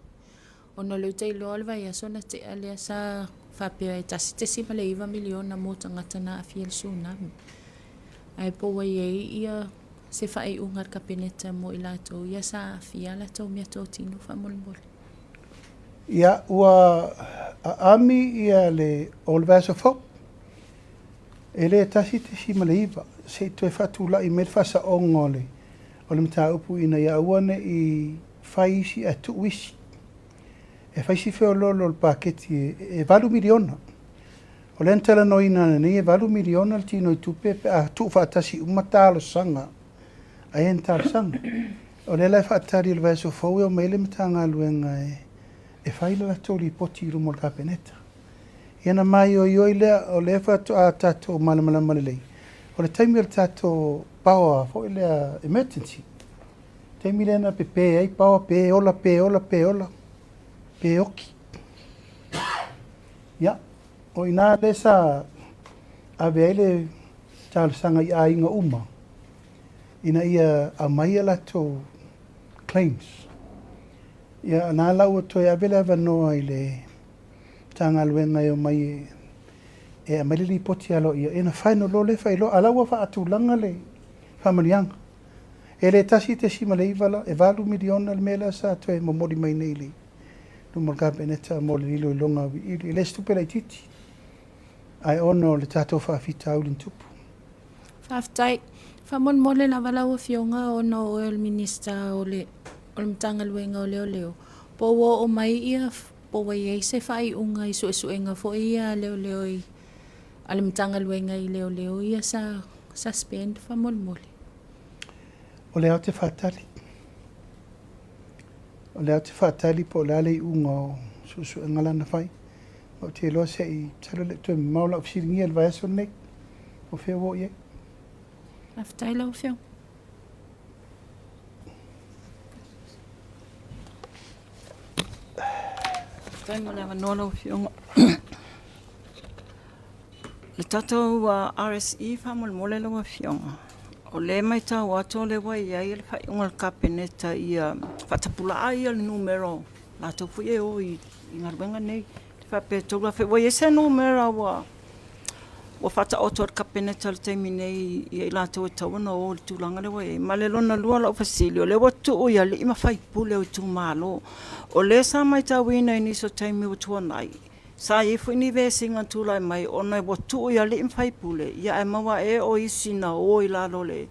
O no leu teilo o le vai aso na te lea sa whapea e tasi te sima le 1 miliona mo tangata na Afia le tsunami. Ai po ua ia se whai ungar kapeneta mo i lato ia sa Afia lato mea tō tino whamolmole. Ia, ua ami ia le olvaso fo. E le tasi te si maleiva. Se toi whatula i me whasa ongole. O le mta upu ina ia uane i whaisi a tuwisi. E whaisi wheo lolo le paketi e 2 miliona. O le antala no ina nei e 2 miliona le tino i tupe a tu whaatasi umatalo sanga. A en talo sanga. O le lai whaatari le vaso fo o meile mtanga luenga e whaila la tōri poti rumo le kapeneta. Iana mai o ioi lea o le whatu a tato malamalama lei. O le taimi le tato power fo lea emergency. Taimi lea na pepe ai power pe ola. Pe oki. Ia. O ina le sa ave ele sanga i a inga uma. Ina ia a mai la to claims. Ia nā lau toi avele avanoa i le tanga luenga o mai e a malili poti alo ia. E na whaino lo le whailo alaua wha atulanga le whamarianga. E le tasi te sima le iwala e 2 miliona le mela sa toi momori mai nei le. Numor ka peneta mo le ilo ilonga i le stupe lai titi. Ai ono le tato whaafita au lin tupu. Whaafetai, whamon mole la wala o fionga o no oil minister o le mtanga luenga o leo. Po o mai ia, po wa ia se whai unga i suenga fo ia leo i ale mtanga luenga i leo ia sa suspend whamon mole. O leo te whatali. O leo te whatali po lale i unga o suenga lana whai. O te loa se i talo le tue maula o fisiringi al vaeso nei. O whea wo ia. Whaafetai lau fionga. Tai mo lewa nola o fionga. Le tatou RSE whamolmole lewa fionga. O le mai tau ato le wai ai le whai unga le kapeneta ia whatapula ai le numero. La tau fui e o i ngaruenga nei. Te whape tau whai wai e se numero wa whata oto le kapeneta le teimi nei i la tau e tau ana o le tūlanga le wai. Ma le lona lua lau fasilio le watu o ia le ima whai pule o i tū malo. O le sa mai tau ina i niso teimi o tua nai. Sa i fui ni vesinga tūlai mai o nei watu o ia le ima whai pule. Ia e mawa e o isina o i lalo le.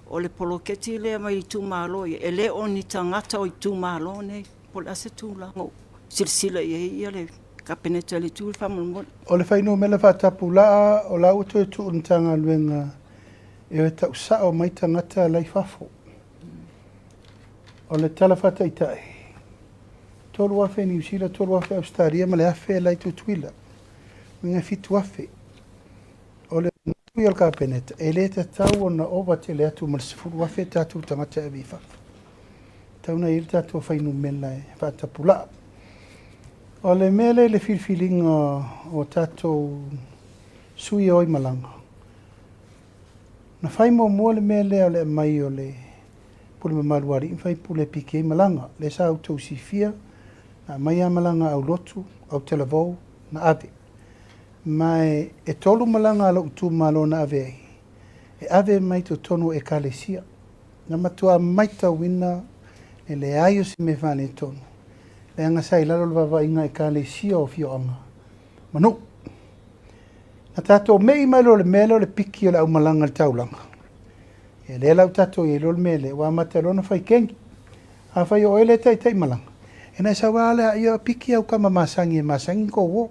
O le poloketi le mai i tū malo. E le o ni tangata o i tū malo nei. Po le ase tūlanga. Silsila ia le kapeneta le tūl whamolmole. O le whaino mele whatapula o lau to tu untanga luenga e o tau sa o mai tangata lai whafo. O le talawhata i tae. Tolu afe New Zealand, tolu afe Australia, ma le afe lai tu tuila. Minga fitu afe. O le tui al kapeneta. E le te tau o na owa te le atu malasifuru afe tatu tangata e vi whafo. Tau na iri tatu o whaino mele whatapula. O le mele le filfilinga o tatou sui oi malanga. Na whai mo mua le mele o le mai o le pule mamaluari in fai pule pike malanga le sa autou sifia na mai malanga au lotu au telavou na ave mai e tolu malanga lo tu malo na ave e ave mai to tonu e kalesia na matua mai ta wina e le aio si me fane tonu le anga sai lalo le vava inga e kalesia o fio anga manu na tato mei mai lo le melo le piki o le au malanga le taulanga e le lau tato e lo le mele wa mate lona fai kengi a fai o ele tai tai malanga e na sa wale ia piki au kama masangi ko wo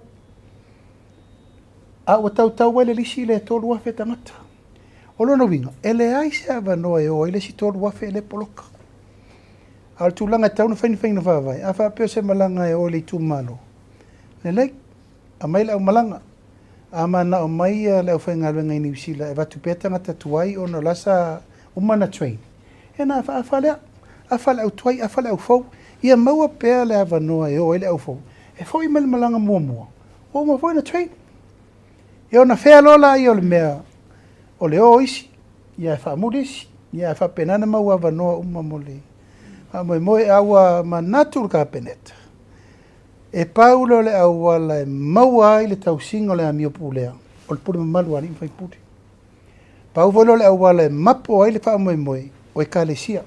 a o tau wale lisi le tolu wafe tangata o lona winga ele ai se ava noa e o ele si tolu wafe ele poloka al tulanga tauna faini na vavai a fa peo se malanga e o le tu malo le lei a mai le au malanga a mana o mai le au whainga luenga i New Zealand e watu petanga tatuai o no lasa umana train e na a fale au tuai a fale au fau ia maua pea le ava noa e o ele au fau e fau i mele malanga mua o ma fau na train e ona fea lola i o le mea o le o isi ia e wha amurisi ia e wha penana maua ava noa uma mole a moe aua manatu ka peneta e paulo le au wala e maua ai le tausinga le amio pulea o le pule mamalu ani fai pule pauvolo le au wala e mapo ai le wha moe o e kalesia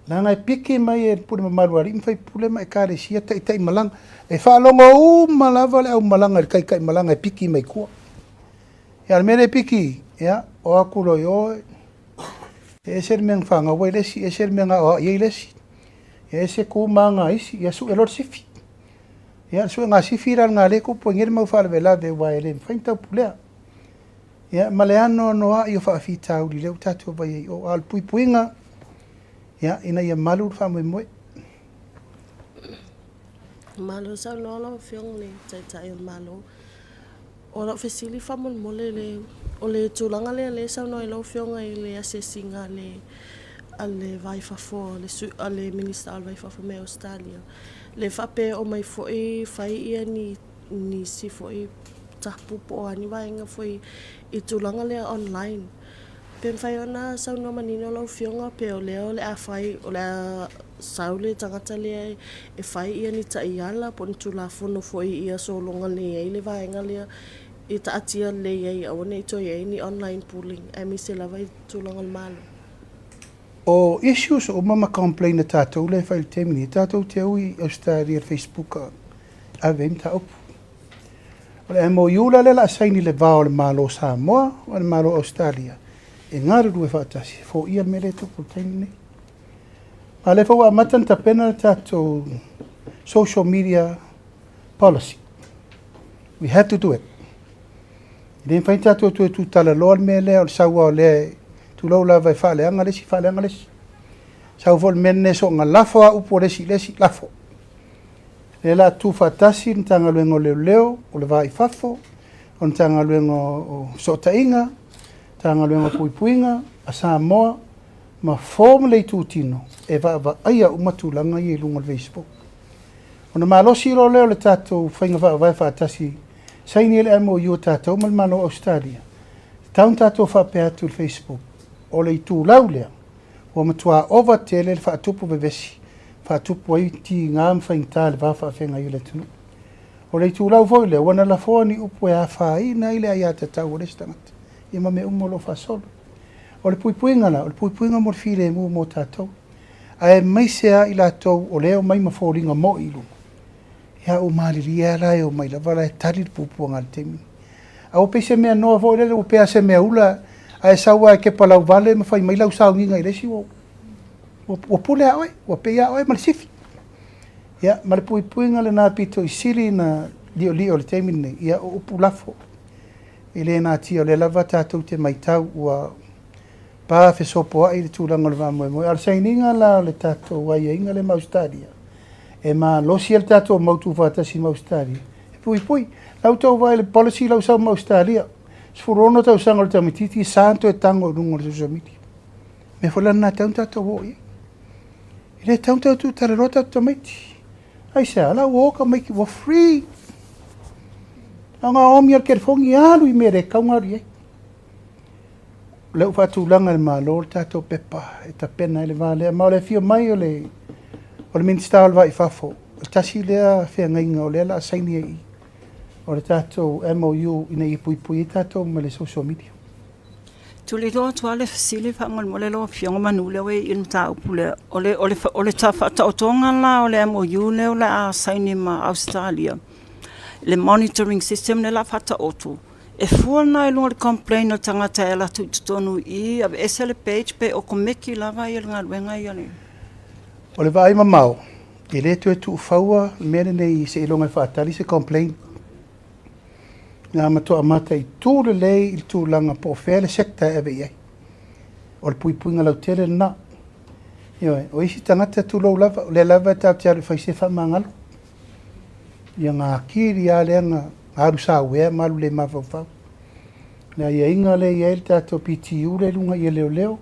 nanga e piki mai e pule mamalu ani fai pule ma e kalesia tai malanga e wha longo malava le au malanga le kai malanga e piki mai kua e almere piki ya o akulo yo e ser men fanga wa lesi e ser men o ye lesi e se ku manga isi ya su elor sifi ya su nga sifi ran nga le ku po ngir mo fa le ve wa ele fainta pulea ya maleano no a yo fa fita u le utatu va ye o al puinga ya ina ya malu fa mo malo sa no lo fiong le tai malo o lo fesili fa mo le o le tulanga le sa no lo fiong ai le assessinga le ale vai fa fo le minister al vai fa fo me Australia le fa pe o mai fo e fai ia ni si fo e tapu po ani vai nga fo e tulanga le online pe fai ona sa no manino lo fiong pe o le a fai o le saule tangata le e fai ia ni ta iala pon tula fo no fo ia so longa le vai nga le e ta atia le ia o nei to ia ni online pooling e mi se la vai tulanga malo o issues o mama complain tato le file temini tato te ui Australia Facebook a venta op o mo yula le la saini le vao le malo Samoa o le malo Australia e ngaru due fatasi fo ia mele to po temini ale fo a matan ta pena tato social media policy we have to do it den fai tato tu tala lol mele o sawa le tu lo la vai fale anga le si sa vol menne so nga lafo a upo le si lafo le la tu fatasi ntanga luengo leo o le vai fafo on tanga luengo o sotainga tanga luengo puipuinga a Samoa ma form le tutino e va aia umatulanga i lunga Facebook ona malo si lo leo le tato fainga vai fatasi saini le mo yo tato mal malo Australia taun tato fa pe atu Facebook o le tu laulea o matua over tele fa tupu bevesi fa tupu ai ti ngam fa intal va fa fenga ile tunu o le tu lau voile wana la foni upu ya fa ina ile ya tata o restaurant e ma me umolo fa solo o le puipuinga la o le puipuinga mo file mo tato ai mai sea ila to o leo mai ma folinga mo ilu ya o mali ria la o mai la vala tali pupu ngal temi au pese me no voile o pe se me ula ai sawa ke palau vale ma fai mai lau sau ngai le si o pule ai o pe ya ai mal sif ya mal puipuinga le na pito isili na dio le temi ne ya o pulafo ele na ti o le lava tatou te mai tau ua pa fe sopo ai le tulanga le mo al saininga la le tatou wai inga le Australia e ma lo si el tatou mo tu fata si Australia e pui lau tau vai le policy lau sa Australia sfurono tau sanga le tamititi santo e tango lungo le social me fola na tatou wo ile tatou tu tare rota tomiti ai sa la wo ka make it free anga omi al kerfongi alu i mere kaungari leu whaatulanga le malo, tato pepa, e ta pena ele vale, ma ole fio mai ole minister alva I fafo, tasi lea fea ngainga ole la saini e ole tato MOU ina I pui tato ma le social media. Tuli roa tuale fasili whangal mole loa fionga manule we in ta upule ole ta whata o tonga la ole MOU leo la a saini ma Australia. Le monitoring system le la whata otu. E fua na lunga le complain o tangata e la tutonu I a esele page pe o komeki lava I ngā luenga I ale. Ole vai mamau, I le tu e tu ufaua, mene nei se ilonga whaatali se complain. Nga matua amata I tū le lei I tū langa po whele sekta ewe iei. O le pui ngalau tele na. O isi tangata tu lau lava, o le lava tau te alu whaise whamangalo. Ia ngā kiri a lea ngā aru sa wea malu le mawawau. Nga ia inga le iei le tato PTU le lunga I leo.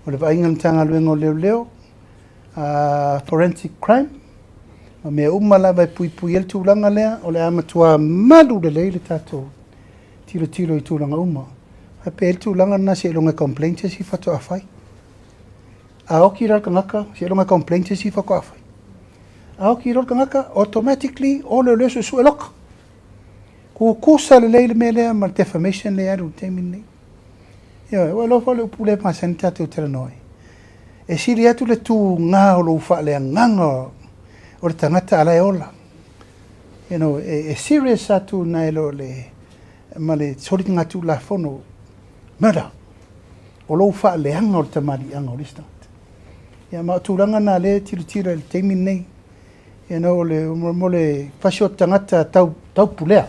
O le vainga le tanga luenga o leo. Forensic crime. Ma mea umala vai pui el tūlanga lea, o le amatua malu le le tato tilo I tūlanga uma. Hape el tūlanga na se longa complaint si fato afai. A oki ralka ngaka, se longa complaint si fako afai. A oki ralka ngaka, automatically, o le leso su eloka. Kusa le le me lea, ma defamation le aru temin nei. Wa lo le upule ma sanitato utera noi. E siri atu le tu ngā o lo ufa le nganga o le tangata ala e ola. E serious atu na elo le, ma le sorik ngatu la fono, murder. O lo ufa le anga o le tamari anga o lista. Ma tūranga na le tira le teimin nei. Mo le fasio tangata tau pulea.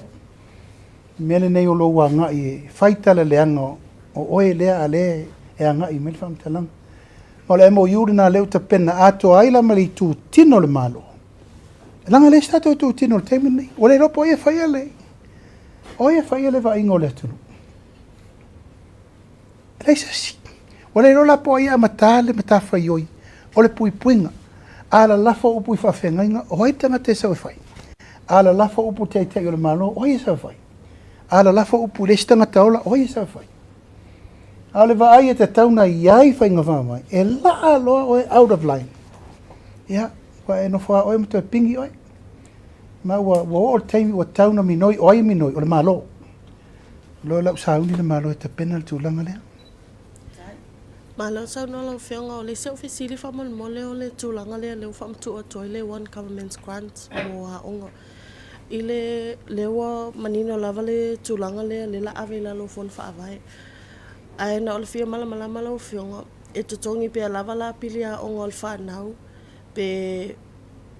Mele nei o lo wanga I faitala le anga o oe lea ale e anga I mele whamtalanga. Ma le MOU na leo ta pena ato aila ma le tu tino le malo. Langa le stato tu tino le teimin nei. O le ropo oe whaia le. Oe whaia le wa ingo le tunu. Leisa si. O le rola po ia matale matafa ioi. O le puinga. Ala lafa upu I whawhengainga. O hoi tanga te sa whai. Ala lafa upu te o le malo. O hoi sa whai. Ala lafa upu le stanga taola. O hoi sa whai. Ale va ai te tauna iai whainga whamai. E laa loa oe out of line. Ia, wa e no wha oe mto e pingi oe. Ma wa o teimi wa tauna minoi, oe minoi, o le malo. Loa lau sauni le malo e te pena le tūlanga lea. Malo sa no la fionga o le se ofisili fa mole o le tūlanga lea leo fam tu o toile one government grant mo a onga. Ile lewa manino lava le tūlanga lea le la ave la lo fon fa avai. Ai na o le fia malama o fionga e tutongi pe lava la pili a onga o le whanau pe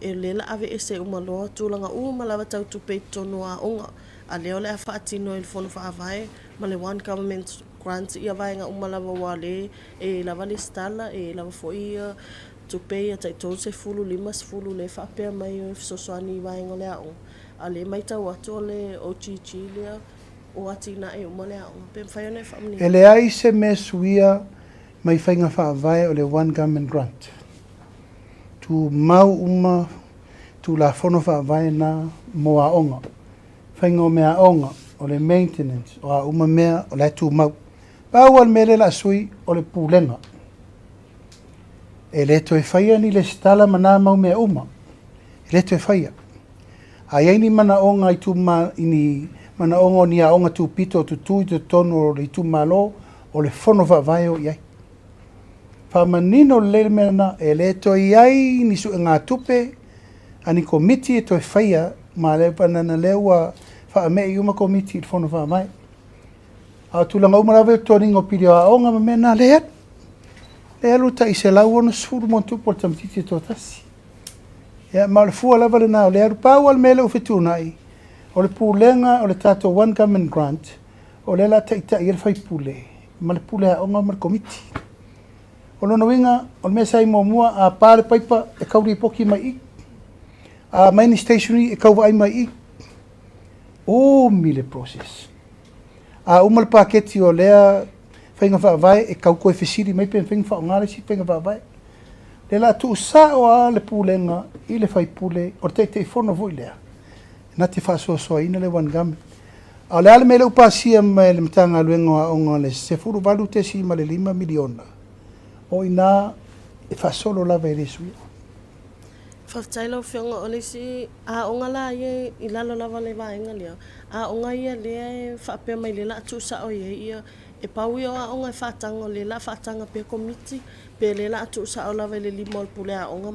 e lela ave e se umaloa tūlanga malava tau tupe tonu a onga a leo le a whaatino e le fono whaavai ma le one government grant ia vaenga umalava wale e lava le stala e lava foi tupe ia taitol se fulu limas fulu le whaapea mai o fisosoani vaenga le a onga a le mai tau atu o le OGG lea o atina e umale a onga pe mwhaione whamni. E le ai se me suia mai whainga whaavai o le one government grant. Tu mau uma, tu la fono whaavai na mo a onga. Whainga o mea onga, o le maintenance, o a uma mea, o le tu mau. Pau al mele la sui o le pūlenga. E le to e whaia ni le stala mana mau mea uma. E le to e whaia. Ai aini mana onga I tu ma ini mana ongo ni a onga tu pito tu tui tu tono o le tu malo o le fono whaavai o iai. Whamanino le mena e le to iai ni su ngā tupe ani komiti e to e whaia ma le panana leua whaame I uma komiti I fono whaamai. A tulanga umarawe o toningo pirio a onga ma mena le alu ta I se lau ono suru montu por tamtiti to tasi. Ma le fua lava le nao le alu pau al mele o whetuna o le pūlenga o le tato one government grant o le la taita I le whai pūle ma le pūle a onga ma le komiti. O lono winga, o le mea sai mua a pāle paipa e kauri poki mai I. A mining stationary e kauwa ai mai I. O mile process. A uma le paketi o lea whainga whaavai e kau koe whesiri mai pe whainga whaongare si whainga whaavai. Le la tu sa o a le pūlenga I le whai pūle o te te whono vui lea. Nā te whaasua soa ina le one government. A le ale me le upasia me le mtanga luenga onga le se furu valu te si ma le 5 miliona. O ina e fa solo la vere sui. Whaftailo whionga o le si a onga la ia I lalo lava le vaenga lea. A onga ia lea e whapea mai le la tu sa o ia e pau ia a onga e whatanga o le la whatanga pe komiti pe le la tu sa o lava le 5 pule a onga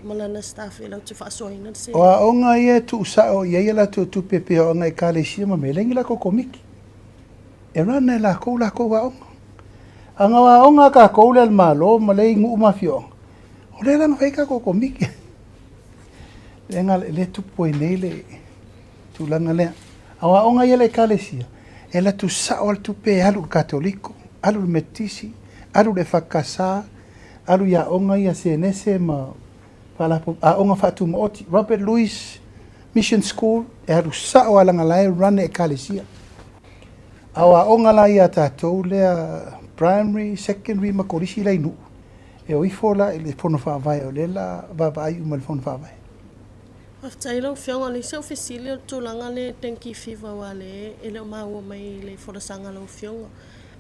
malana staff e lau te whasoina se. O a onga ia tu sa o ia la tu pepe onga e kale si ma me lengi la ko komiki. E rana la ko wa onga. Anga wa onga ka ko le malo ma le ngu ma fio. O le lang fai ka ko komiki. Lenga le tu poinele tu langa le. Awa onga ia le kale si. E la tu sa o tu pe alu katoliko, alu metisi, alu le fakasa, alu ya onga ia CNS ma pala a onga fatu moti Robert Louis Mission School e alu sa o langa lai run e kalesia. Awa onga la ia tatou le primary, secondary ma korisi lai nu. E o ifola le fono fa vai o le la va vai o fono fa vai. Whaftailo whionga le se ofisili o tūlanga le tenki whiwa wale e leo maua mai le whorasanga lau whionga.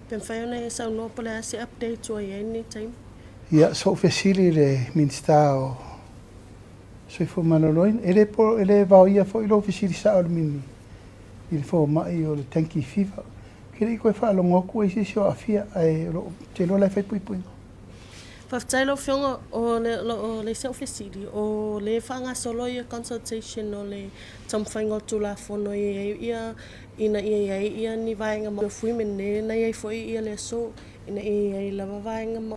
Pen whaiona e sau nopa le ase update o i anytime. Ia, so ofisili le minsta o soifo maloloin. Ele vau ia fo ilo ofisili sa o le mini. Ili fo mai o le tenki whiwa. Kere i koe whaalongoku e sisi o Afia te lo lai whai pui pui. Whaftailo whionga o le se ofisili o le whanga solo ia consultation o le tamwhaingo tula whono ia ia ni vaenga mo fui mene na ia foi ia le so ina ia lava vaenga mo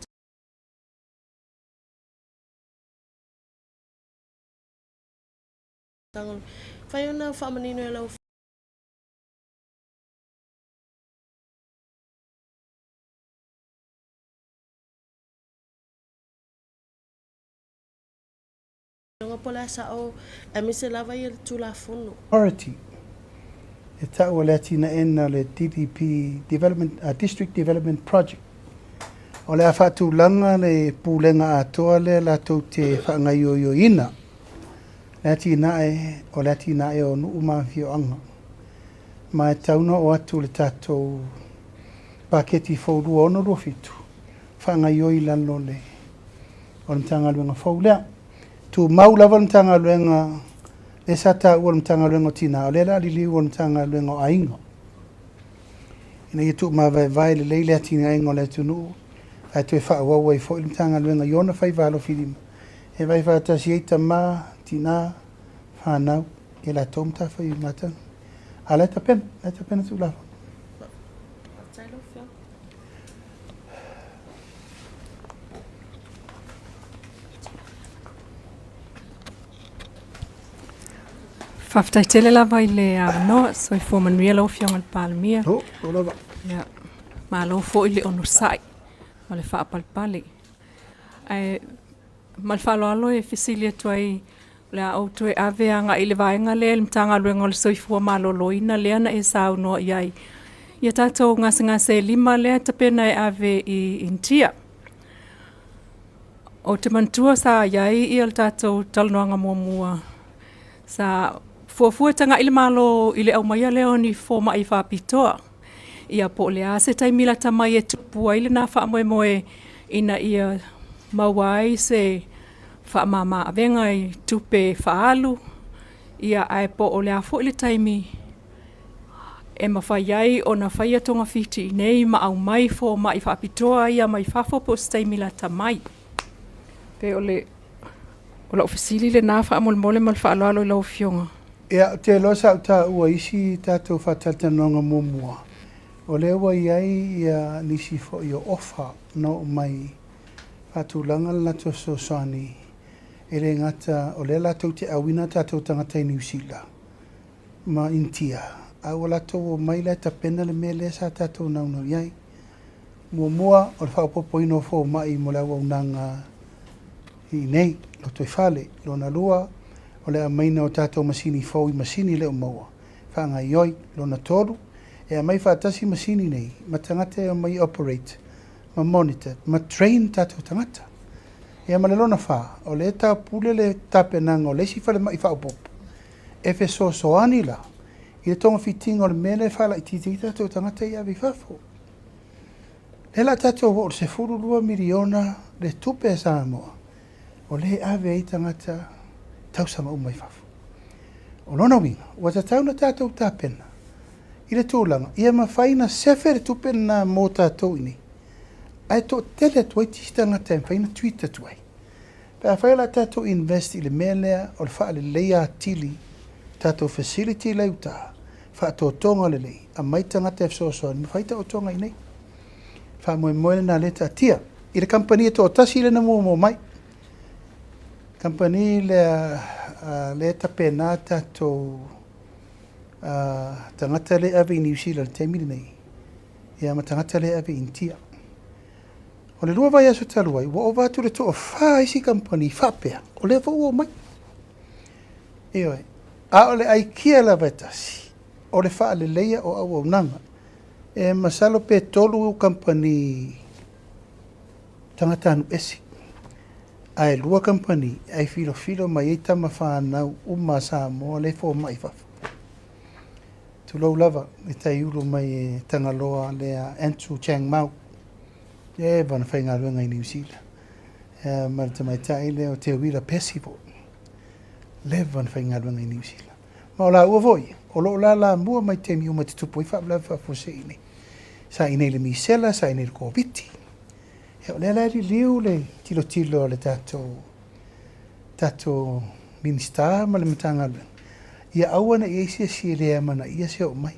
tango whaiona whamanino e lau Pola sa o mise lava ia tula fono. Priority. E tau le atina ena le DDP District Development Project. O le a whatu langa le pūlenga atoa le la tau te whaangai o ina. Le atina e o nuu mawhio anga. Ma e tauna o atu le tatou paketi fōru ono rofitu. Whaangai o lalo le o le tanga luenga fōlea. Tu mau lava mtanga luenga e sata ua mtanga luenga tina o lela lili ua mtanga luenga o aingo. Ina i tu ma vai le leile atina aingo le tunu ai tu e wha wawa i fo il mtanga luenga iona fai valo filima. E vai whaatasi eita ma tina whanau e la tomta fai mata. A leta pena tu lava. Whaftaitele lava I le no so I forman ria lau Afioga ile Palemia. O lava. Ia, ma lau fo I le ono sai, ma le whaapalpale. Ma le whaaloalo e fisili atu ai le auto e aveanga I le vaenga le mtanga luenga le soifua maloloina le ana e sau noa iai. Ia tātou ngase 5 le tapena e ave I intia. O te mantua sa iai I le tātou talanoanga mua sa fuafuatanga I le malo I le au maia leo ni fōma I whapitoa. Ia po le ase taimila tamai e tupua I le nā whaamoemoe ina ia mawai se whaamama avenga I tupe whaalu. Ia ai po o le afo I le taimi e mawhaiai o na whaia tonga fiti nei ma au mai fōma I whapitoa ia mai whafo po se taimila tamai. Pe o le ofisili le nā whaamole mal whaaloalo I lau Afioga. Ia, te losa au tā ua isi tātou whatatanonga mumua. O le ua iai ia nisi fo I o ofa no mai whatulanga lato sosani. E le ngata o le lato te awina tātou tangata I New Zealand. Ma intia. Au lato o mai le tapena le mele sa tātou nauna iai. Mua o le whaopopoino fo mai mo le au nanga I nei, lo toi whale, lo na lua, o le amaina o tātou masini fau I masini leo maua. Whanga ioi, lo na toru, e a mai whaatasi masini nei, ma tangata e mai operate, ma monitor, ma train tātou tangata. E a malelo na wha, o le tā pule le tapenanga, o le si whale mai whaopopo. E fe so soani la, I le tonga fitinga o le mele whala i titi tatou tangata i avi fafo. Le la tatou o se furu 2 miliona le tupe a Samoa. O le ave i tangata tausanga umai fafo. O lona winga, wa tauna tatou tapena. I le tūlanga, ia mawhaina sefe le tupe na mō tatou ini. Ai tō tele tuai tistanga te mwhaina Twitter tuai. Pea whaila tatou invest i le melea o le wha le leia tili tatou facility le uta. Wha tō tonga le lei, a maitanga te fsosoani, mwhaita o tonga i nei. Wha moe na leta atia. I le company tō tasi le na mō mai. Company le tapena tatou tangata le ave i New Zealand te mili nei. Ia ma tangata le ave in tia. O le lua vai aso taluai, wa o vatu le toa wha isi company, whapea, o le vau o mai. Eoi, a o le aikia la vaitasi, o le wha le leia o au au nanga. E masalo pe tolu company tangata anu esi. Ai lua company, ai filo mai e tama whanau uma Samoa le fo mai fafu. Tulau lava, e tai ulu mai e tangaloa lea Andrew Chang Mau. E vana whai ngā ruenga i New Zealand. Marita mai tai leo te wira pesivo. Le vana whai ngā ruenga i New Zealand. Ma o la ua voi, o lo la mua mai te mi uma te tupu i whaapla whafose ini. Sa inei le misela, sa inei le kōpiti. E o le li liu le tilo le tato minister ma le matanga ruenga. Ia awana i eisia si lea mana ia se o mai.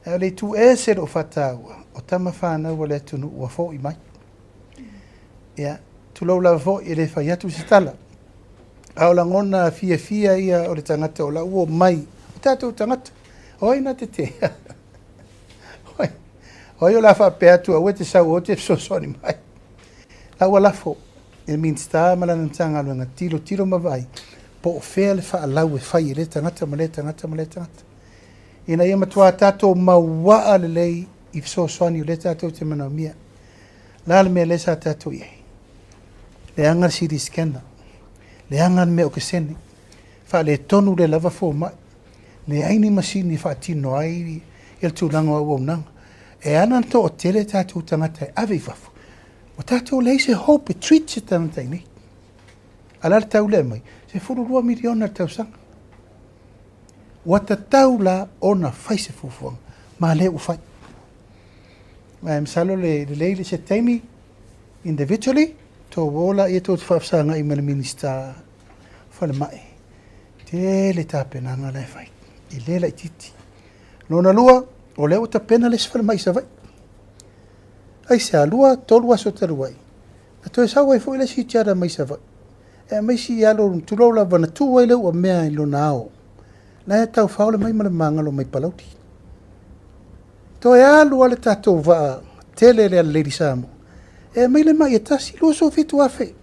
E o le tu e se o whataua, o tama whanau o le tunu ua fo i mai. Ia, tu lau la fo i le whai atu Tusitala. A o la ngona fia ia o le tangata o la ua mai. O tātou tangata, oi na te te. Oi o la whapea tu a ue te sau o te fsosoni mai. La ua la fo, e minsta malana tanga luenga tilo mawai. Po o whea le whaalau e whai e le tangata ma le tangata. Ina ia matua tātou mawaa le lei i fsosoni o le tātou te manau mia. La le mea le sa tātou iei. Le angar siri skena. Le angar me o kesene. Wha le tonu le lava fo mai. Le aini masini wha tino ai il tūlanga o nanga. E anan to o tele tātou tangata e ave wafu. O tātou lei se hope e treat se tangata i nei. Alal tau le mai. Se 2 miliona tau sanga. Wata tau la ona fai se fufuanga. Ma le u fai. Ma msalo le leile se taimi individually. To wola i to whafsanga i mele minista whale mai. Te le tāpena nga le fai. I le la i titi. Nona lua, o leo ta pena les whale mai sa vai. Ai se alua, tolua so taluai. Na toi sawa i fo ile si tiara mai sa vai. E mai si alo tulola wana tuwa ile ua mea ilo na ao. Na e tau whaole mai male mangalo mai palauti. To e alu ale tatou waa tele le Lady Samoa. E mai le mai e tasi, lua so fitu afe.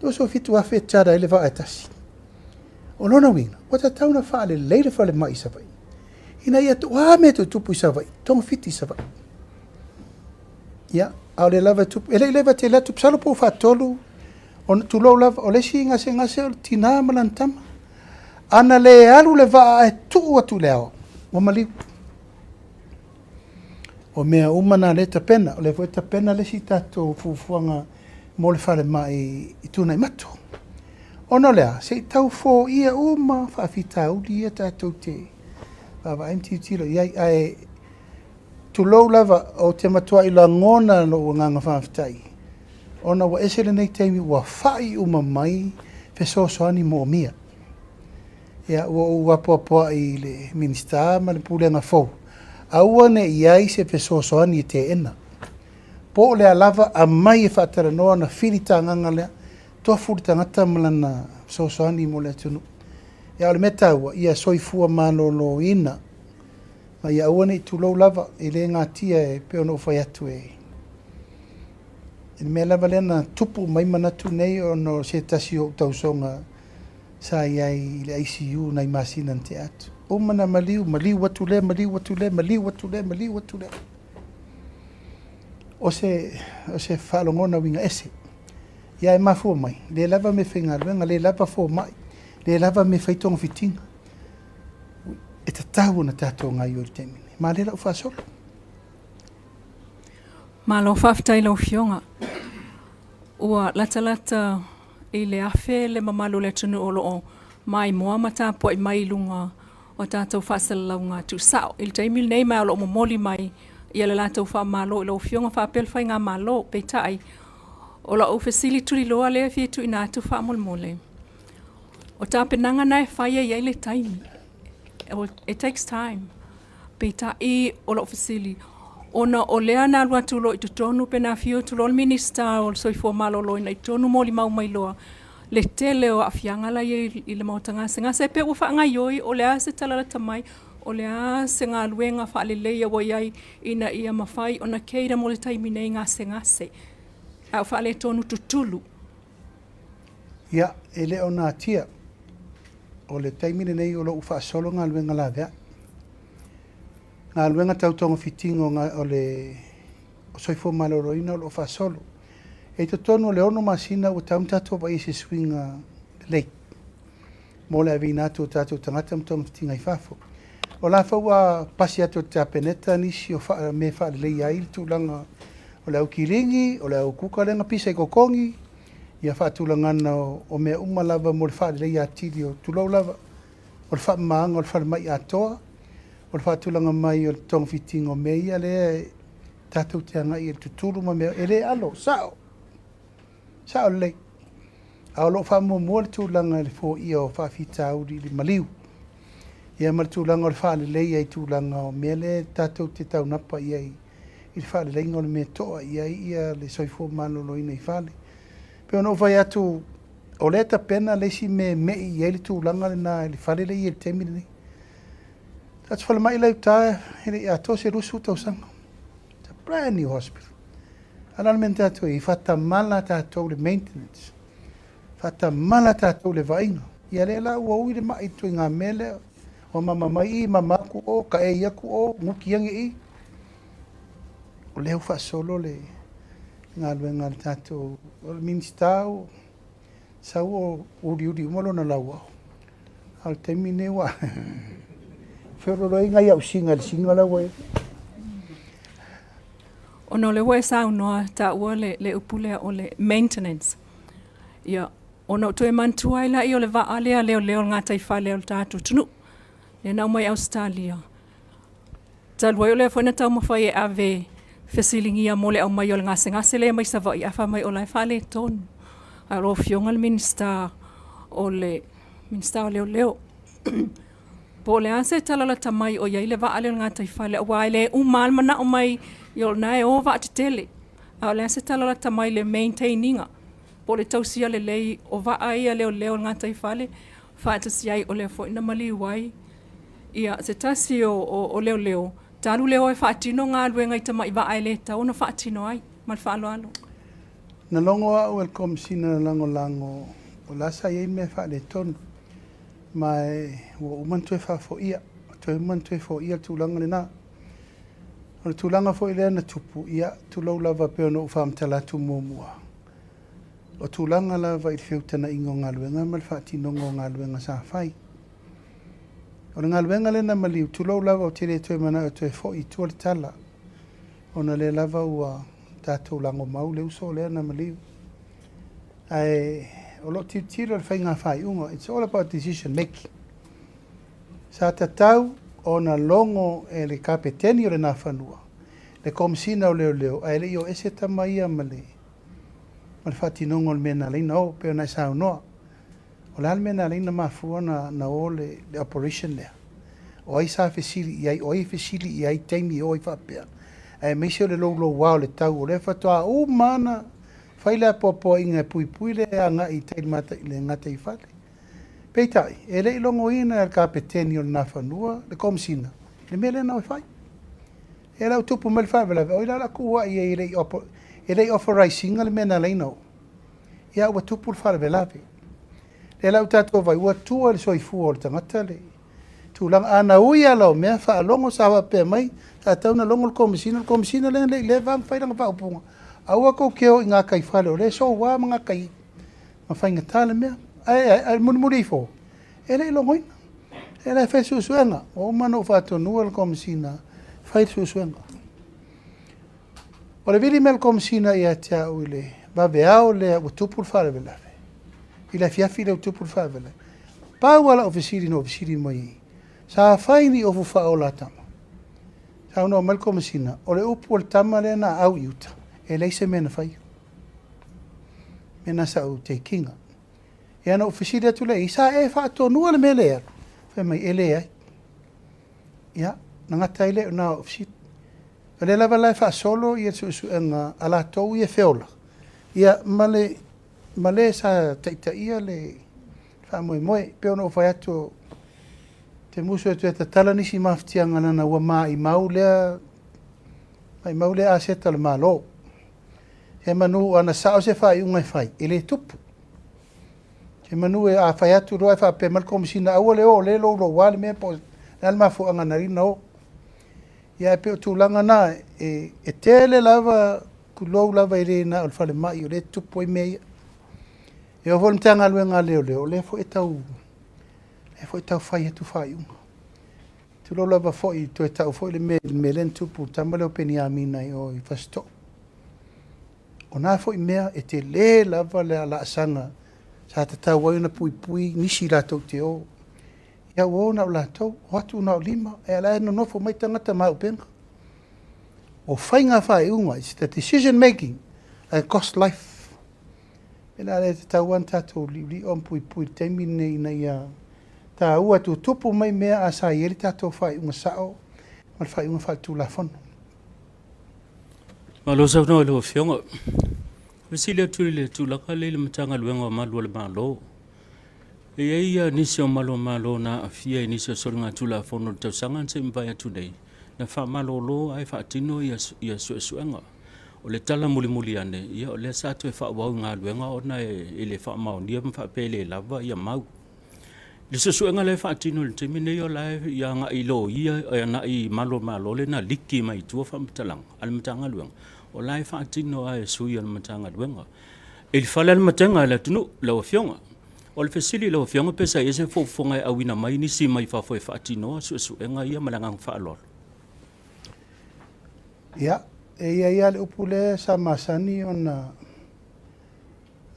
Lua so fitu afe tada ele waa e tasi. O lona wina, wata tauna whaale leile whale mai sa vai. Ina ia tu me tu tupu sa vai, tonga fiti sa vai. Ia, au le lava tupu, ele leva te la tupu salo po whatolu, o tu lau lava, o le si ngase o tina malantama. Ana le alu le waa e tuu atu le ao, o maliu. O mea umana le tapena, o le voe tapena le si tato fufuanga mo le whale mai i tūna i matu. Ono lea, se tau fō ia uma whaafita uli ia tatou te wawa MTT lo iai ai tu lou lava o te matua i la ngona lo o nganga whaafitai. Ona wa esele nei teimi ua whai uma mai fesosoani mo mia. Ia ua poa i le minista ma le pulenga fōu. Aua ne iai se fesosoani te ena. Po le alava a mai e whaatara noa na whirita nganga lea. Toa furi tangata malana sosoani mo le tunu. Ia ole metaua, ia soifua malolo ina. Ma ia aua nei tu lau lava, i le ngā tia e peo no whai atu e. I mea lava lena tupu mai manatu nei o no se tasi o tausonga sa iai i le ICU nai masinan te atu. O mana maliu atu le. O se whalongona winga ese. Ia e mafua mai, le lava me whainga ruenga, le lava fō mai, le lava me whaitonga fitinga. e tatau na tātou ngai o le taimine. Ma le lau whaasolo. Malo whaftai lau fionga. Ua lata i le afe le mamalu le tunu o loo mai moa mata po i mai lunga o tātou Faasalalau ngā Tusao. I le taimil nei mai o loo momoli mai i le lātou wha malo i lau fionga whapel whai ngā malo peitai. O lau fesili turi loa lea fitu i nātu wha molmole. O tā penanga nai whaia i le taimi. It takes time. Peitai o lau fesili. Ona o lea nā lua tulo i tutonu pena fio tulo o minista o soifo malo loina i tonu moli mau mai loa. Le tele o afiangala i le mautanga se ngā se pe ufa ngā ioi o lea se talala tamai o lea se ngā luenga wha leia wa iai ina ia mawhai o na keira mo le taimine ngā se. Au wha le tonu tutulu. Ia, ele o nā tia. O le taimine nei o lo ufa solo ngā luenga la vea. Ngā luenga tautonga fitingo o le o soifo maloroina o lo ufa solo. E to tonu le ono masina o taumtato wa isi swinga lake. Mo le avi natu o tato tangata mtonga fitinga i fafo. O la faua pasi ato te apeneta nisi o me wha le ia ili tūlanga o le au kiringi, o le au kuka lenga pisa i kokongi. Ia wha tūlangana o mea umalava mo le wha le ia atili o tūlau lava. O le wha maanga o le wha mai atoa. O le wha tūlanga mai o le tonga fitinga o mea ia le tatou te anga i le tuturu ma mea. E le alo, sao. Sao le. A o lo wha mua le tūlanga le fo ia o wha fita auri le maliu. Ia ma le tūlanga o le wha le leia i tūlanga o mea le tatou te tau napa ia i le wha le leinga o le mea toa ia le soifo malolo ina i whale. Peo no vai atu o le ta pena le si me i ele tūlanga le na le whale le i le temine nei. That's whale mai lau tae hele ato se rusu tau sanga. It's a brand new hospital. Alalmen tātou i whata mala tātou le maintenance. Whata mala tātou le vainga. Ia le la ua ui le mai tui ngā mele o mama mai i mamaku o ka e iaku o ngukiangi i. O leo wha solo le ngā luenga le tātou o le minsta o sau o uri umalo na lau au. Al temine wa. Whiororoi ngai au singa le singa lau e. Ono le wai sau noa ta ua le upulea o le maintenance. Ia, ono tu e mantua ila i o le vaalea leo ngā taifa leo tātou tunu. Le nau mai Australia. Talua i o le whaina tau mawhai e ave fesilingia mo le au mai o le ngase le mai sawa i awha mai o lai whale tonu. A ro fionga le minsta o leo. Po le ase talala tamai o iai le vaalea ngā taifa leo wai le umal mana o mai yo nai o va tele a le se tala tamai le maintaininga po le tausia le lei o va ai leo nga tai fale fa tasi ai o le fo ina mali wai ia se tasi o leo talu leo e fa tino nga luenga i tamai va ai le ta ona fa tino ai mal fa alo na longo a welcome sina lango o la sa ye me fa le ton mai o man tu fa fo ia tu langa le na o tūlanga fo ilea na tupu ia tūlau lava peo no whaamtala tu mōmua. O tūlanga lava i whiutana ingo ngā luenga mal whaatinongo ngā luenga sa whai. O ngā luenga le na maliu tūlau lava o tere tue mana o tue fo i Tusitala. O na le lava ua tātou lango mau le uso lea na maliu. Ai o lo tiro le whai ngā whai unga. It's all about decision making. Sa tatau o na longo e le kapeteni o le nā whanua. Le komisina o leo. A ele i o ese tamaia ma le whatinongo le mena leina o peo nai sao noa. O le mena leina mafua na o le operation lea. O ai sa fesili i ai, o ai fesili i ai teimi o i whapea. E meise o le lolo wao le tau o le whatoa o mana whaile popo inga pui le a nga i teili mata i le ngata i whale. Peitai, e rei longo ina e kapeteni o le nā whanua, le komisina. Le mele nau e whai. E rau tupu me le whawelawe, o i rara kua i e rei authorizing le mena leina o. Ia ua tupu le whawelawe. Le lau tātua vai, ua tua le soifua o le tangata le. Tūlanga ana ui alau mea wha longo sawa pe mai, ta tauna longo le komisina le vang whairanga whaupunga. Aua kou keo i ngā kai whale o le so wā mga kai. Ma whainga tāle mea. Ai muri fo. E rei longo ina. E la fai susuenga. O mano whatonua le komisina. Fai susuenga. O le vili mel komisina ia te au ile. Vaveao le utupul wharevela. I la fiafi le utupul wharevela. Pau ala ofisiri no ofisiri mai. Sa fai ni ofu wha o la tama. Sa uno mel komisina. O le upu o le tama le na au iuta. E leise mena fai. Mena sa u te kinga. E ana ofisiri atu le. Isa e whatonua le mele alu. Fai mai ele ai. Ia. Nangata ile na ofisiri. O le lava lai wha solo ia suenga ala tau ia feola. Ia male sa taita ia le wha moe moe. Peo no whai atu te musu atu e ta tala nisi maftianga nana ua maa i maulea a seta le malo. He manu ana sao se whai ungai whai. Ele tupu. He manu e a whai atu roa wha pe malkomisina aua leo le lo wale mea po nalma fu anga narina o. Ia pe o tūlanga nā e tele lava kulou lava i re na o whale mai o le tupu i mea. E o volim tanga lue ngā leo le fo e tau whai atu whai unga. Tulo lava fo i to e tau fo i le me len tupu tamale o peni amina i o i fasto. O nā fo i mea e te le lava le ala asanga sa te tau waina pui pui nisi ratou te o. Ia o na o latou, o atu na o lima, e ala e no nofo mai tangata mau penga. O whainga whai unga, it's the decision making, and cost life. E la le te tauan tatou li on pui pui teimi nei na ia. Ta ua tu tupu mai mea a sa ieri tatou whai unga sao, mal whai unga whai tu la fono. Malo sa no lo fionga. Visile tu le tu la kale le matanga luenga malu le malo. E ia nisi o malo na afia nisi o soringa tula fono tau sangan se mbaya today. Na wha malo lo ai wha tino ia suenga. O le tala muli ane, ia o le sato e wha wau ngā luenga o na e le wha mau nia mwha pele lava ia mau. Le suenga le wha tino le temi nei o lai ia ngā ilo ia o na i malo le na liki mai tua wha mtalang, al matanga luenga. O lai wha tino ai sui al matanga luenga. E le whala al matanga le tunu, lau fionga. O le fesili lo fionga pesa e se fofonga e awina mai ni si mai fa foi fatino suenga ia malangang faalol. Ia, ia le upule sa masani ona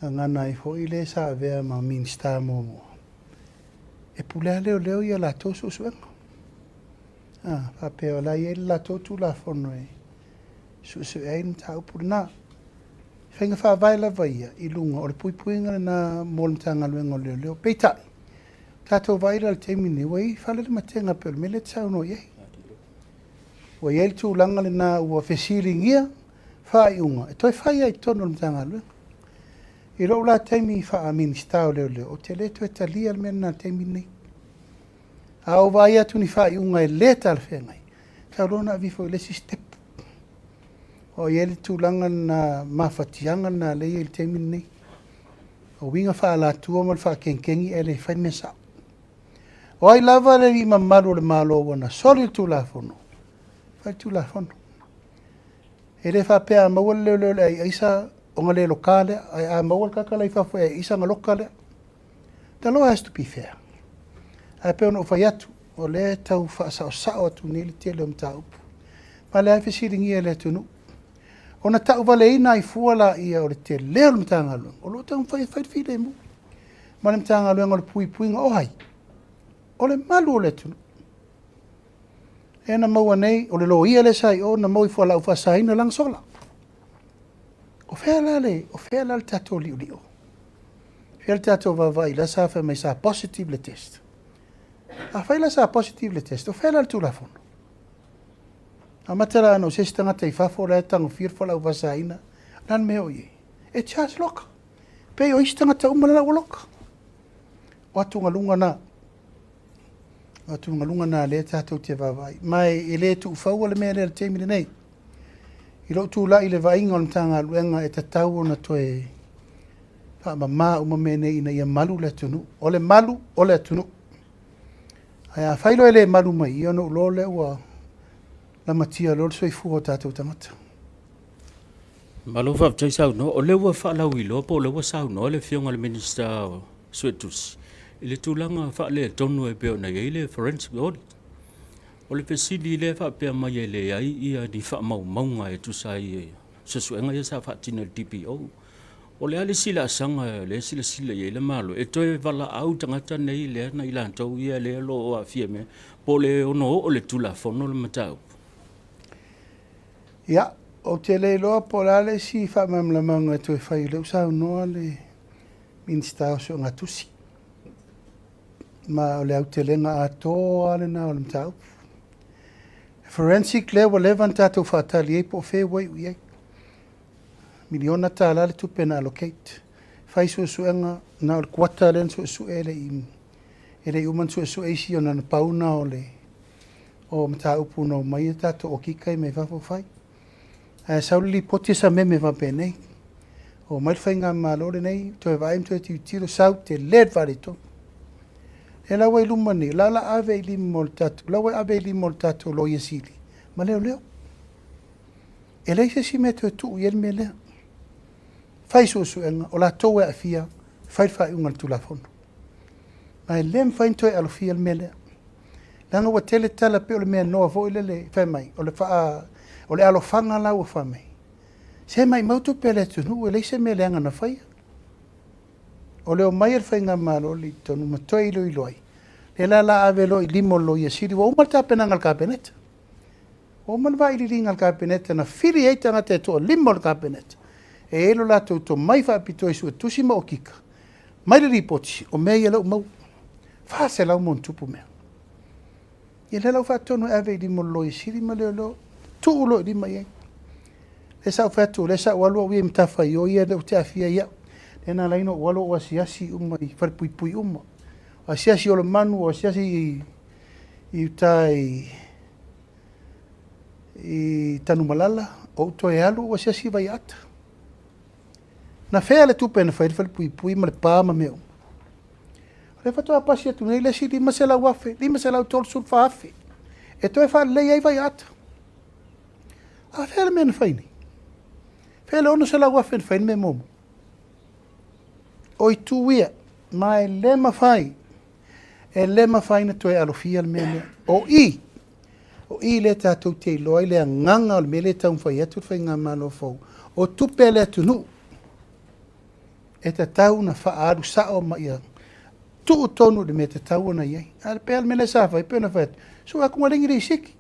ngana i foi le sa vea ma minsta mo. E pule leo ia la to suenga. Fa pe la ia la to tu la fono e. Suenga ta upuna. Whainga wha vaila vaia i lunga o le puipuinga na molmtanga luenga leo peitai. Tatou vaila le teimini wai whale le matenga pelo me le tsau no iei. Wai ei tu langa le na ua fesiringia whai unga. E toi whai ai tono le mtanga luenga. I rau la teimi wha a ministao leo. O te leto e talia le mena na teimini. A o vai atu ni whai unga e leta le whengai. Kau rona vifo i lesi step. O ieli tūlanga na mawhatianga na lei il teimini nei. O winga wha la tua mal wha kenkengi e le whai mesa. O ai lava le ima maru le malo wana soli tūla fono. Whai tūla fono. E le wha pēa mawal leo le ai isa o ngale lokale, ai a mawal kakala i whafo e isa nga lokale. The law has to be fair. Ai pēo no whai atu o le tau wha sao atu nili tele om ta upu. Ma le ai whisiringi e le tunu. Ona tau vale ina i fuala ia o le te leo le mtanga luenga. O lo tau whai while mu. Ma le mtanga luenga o le puipuinga o hai. O le malu o le tunu. E na maua nei, o le lo ia le sai, o na mau i fuala u whasaina lang sola. O whea la le tato liu. Whea le tato vavai, la sa whea mai sa positive le test. A whai la sa positive le test, o whea la le tula fono. A matara ano se tangata i whafo rea tango whirwhala u wasaina, nan meo ye. E charge loka. Pei o isi tangata umalala o loka. O atu ngalunga na le tātou te vavai. Mai e le tu whaua le mea le teimine nei. I lo tu la i le vainga o le tanga luenga e tatau o na toe wha mama umame nei ina ia malu le tunu. O le malu o le tunu. Ai a whailo e le malu mai i ono ulo le ua la matia lor soi fu o tātou tangata. Malo whaptai sau no, o le ua whalau i lopo, o le ua sau no, le fionga le minister Schmidt. I le tūlanga wha le tonu e peo na i le forensic audit. O le pesili le wha pea mai e le ai ia ni wha maunga e tusai e sasuenga ia sa wha tina DPO. O le ali sila sanga le sila i le malo. E toi wala au tangata nei le na i lantou ia le alo o a fia me. Po le ono o le tula fono le matau. Ia, o te le loa po la le si wha mamlamanga e toi whai leu sa unoa le minsta o so ngatusi. Ma o le au te lenga a toa le na o le matau. Forensic le wa levan tatou whaatali e po whea wai ui ei. Miliona ta la le tupena allocate. Whai suenga na o le kuata len e le imu. E le uman e si o na pauna o le o matau puno mai e tatou o kikai me whafo whai. Sauli poti sa me vape nei. O mai whainga malore nei, to e vaim to e tiro sau te led varito. E lawa i luma ni, lala ave i limo tatu, lawa ave i limo tatu lo yesili. Ma leo leo. E leise si me to e tu yen me lea. Fai suenga, o la toa a fia, fai ungal tu la fono. Ma e lem fain to e alofia me lea. Langa wa tele tala pe o le mea noa vo ile le fai mai, o le faa o le alofanga lau o whamei. Se mai mautu pele tunu, e leise me leanga na whaia. O leo mai ar whainga malo li tonu matoe ilo iloai. Le la ave lo i limo lo i asiri, wa umalta penanga al kapeneta. O malwa ili ringa al kapeneta na whiri eita ngate to limo al kapeneta. E elo la to mai whapito isu e tusima o kika. Mai le ripoti, o mea iela umau. Faasalalau mon tupu mea. Iela lau whatonu ave i limo lo i asiri, ma leo lo tu ulo di mai. Le sa fatu le sa walu wi mtafa yo ia le uta fia ia. Le na laino walu wa siasi umai far pui umma. A siasi o le manu o siasi i tai i tanu malala o to e alu o siasi vai ata. Na fea le tupe na far pui ma le pa ma meu. Le fatu a pasia tu nei le si di masela wafe, di masela tol sul fafe. E to e fa le ai vai ata. A fele men faini. Fele ono se la wafen faini me momo. Oi tu wia, ma e lema fai. E lema fai na toe alofia al mene. O i le tatou te loa i le nganga al mele tau fai atu fai ngā malo fau. O tupe le atu nu. E ta tau na faa aru sao ma ia. Tu tonu de me te tau na iei. Al pe al mele sa fai, pe na fai. So aku maringi rei siki.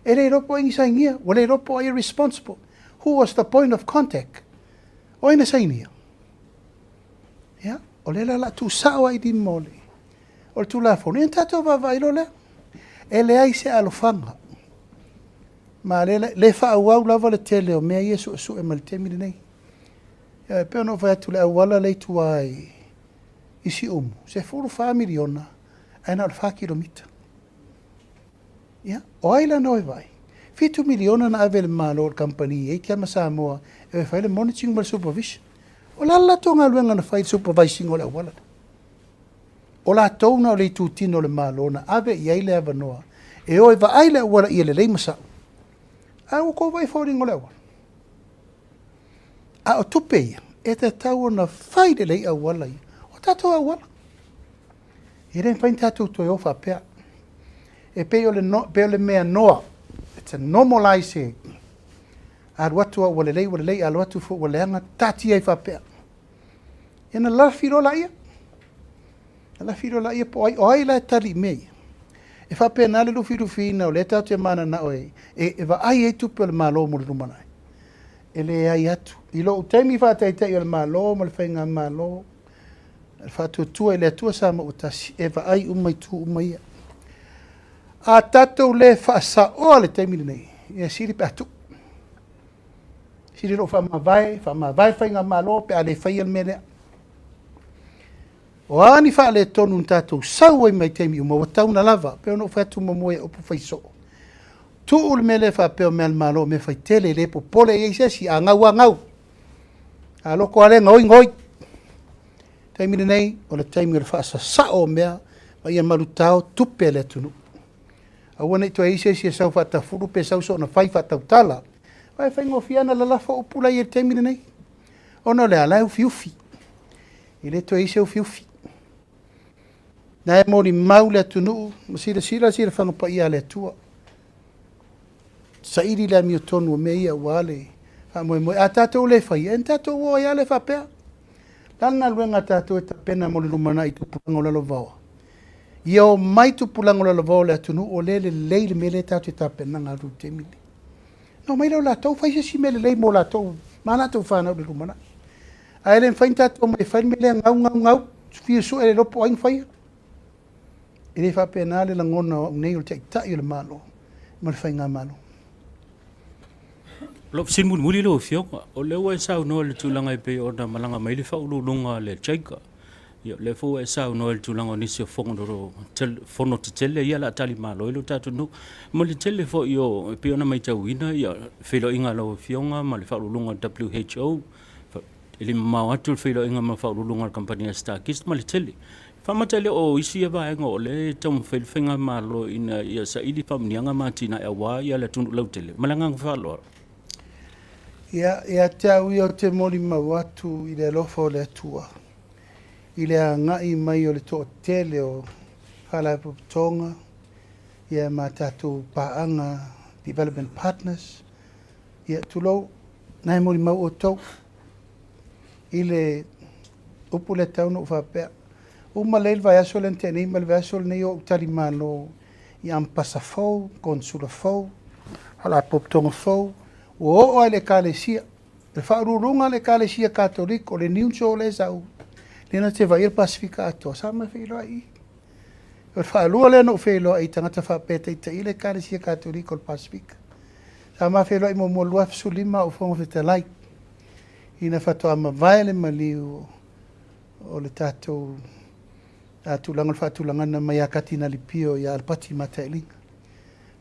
E rei ropo ingi saingia, o rei ropo irresponsible. Who was the point of contact? O ina saingia. Ya, o le la tu sao ai di mole. O tu la fo, ni tato va vai lo le. E le ai se alofanga. Ma le fa au lava le tele o mea Yesu su e mal temi nei. Ya, pe no va tu le wala le tu ai. Isi se furu fa miliona, ana al fa kilomita. Ya, o ai la noi vai. 5 miliona na ave le malo company e kia ma Samoa e fai le monitoring mal supervision. O la tonga luenga na fai supervising o le wala. O la tona o le tutino le malo na ave i ai le ava noa. E oi va ai le wala i le leimasa. A o ko vai fauring o le wala. A o tupeia e te tau na fai le lei a wala i. O tato a wala. E ren fai tato to e ofa pea. E peo le mea noa. It's a normalizing. Watu wale lei al watu fo wale anga tati ai whapea. E na la firo la ia. La firo la ia po ai la tali mei. E whapea na le lufi fina o le tatu e mana na oe. E wa ai e tupe le malo mo le rumanai. E le ai atu. I lo utaimi whataitei o le malo mo le whainga malo. Le whatu tua i le atua sama utasi. E wa ai umai tu umai ia. A tatou le whaasa o le teimini nei. E siri pe atu. Siri lo whamawai whainga malo pe a le whai al mele. O ani wha le tonu tatou sau ai mai teimi uma watau na lava. Pe ono whatu mamoe opu whaiso. Tu ul mele wha peo mel malo me whai tele le po pole e sesi a ngau. A loko ale ngoi. Teimini nei o le teimini le whaasa sao mea. Mai an marutao tupe le tunu. Awana i toa ise si sau whata furu pe sau so na whai whata utala. Wai whai ngofiana la lafa o pula i e teimini nei. Ono le ala ufi. I le toa ise ufi. Na e mori mau le atunu, masira sira whangapa ia le atua. Sa iri le mio tonu me ia wale. A tātou le whai, en tātou o ia le whapea. Lana luenga tātou e tapena mo le lumana i tupulango le lovawa. Ia o mai tupulango le lovawa le atunu o le leile me le tātou e tapena ngā ru te mili. No mai lau lātou whai se si me le lei mo lātou, ma lātou whanau le lumana. A ele whain tātou mai whain me le ngau, fia su e le lopo aing whai. E le whapea nā le langona o nei o te itai o le malo, ma le whai ngā malo. Lo sin muli lo Afioga o le wa sa no le tulanga pe o na malanga mai le fa ulunga le chaika yo le fo e sa no le tulanga ni se fongo ro tel fono te tele ya la tali malo lo tatu no mo le tele fo yo pe ona mai tawina ya Feiloaiga lo Afioga ma le fa ulunga WHO ele ma atu Feiloaiga ma fa ulunga company Starkist ma le tele fa matele o isi e va ngo le tom felfenga malo ina ya sa ili pam nianga matina e wa ya le tunu lo tele malanga fa lo Ia te au i o te mori mau atu i le alofa o le atua. I le ngai mai o le toa tele o Halaipotonga. Ia ma tātou paanga Development Partners. Ia tulou, nai mori mau o tau. I le upu le tauna o whapea. Uma leil vai aso le nte nei, ma le vai aso le nei o utari malo. I ampasa fau, konsula fau, Halaipotonga fau. O le kalesia, le whaururunga le kalesia katoliko, le niunso le sau, le na te vai il Pasifika ato, sama Feiloaiga. O le whaarua le no Feiloaiga, tangata whapeta ita i le kalesia katoliko le Pasifika. Sama Feiloaiga mo mo lua fisulima o whonga Fetalai. Ina whatoa ma vai le maliu o le tātou tulanga le whaatulanga na mai a katina li pio i alpati matailinga.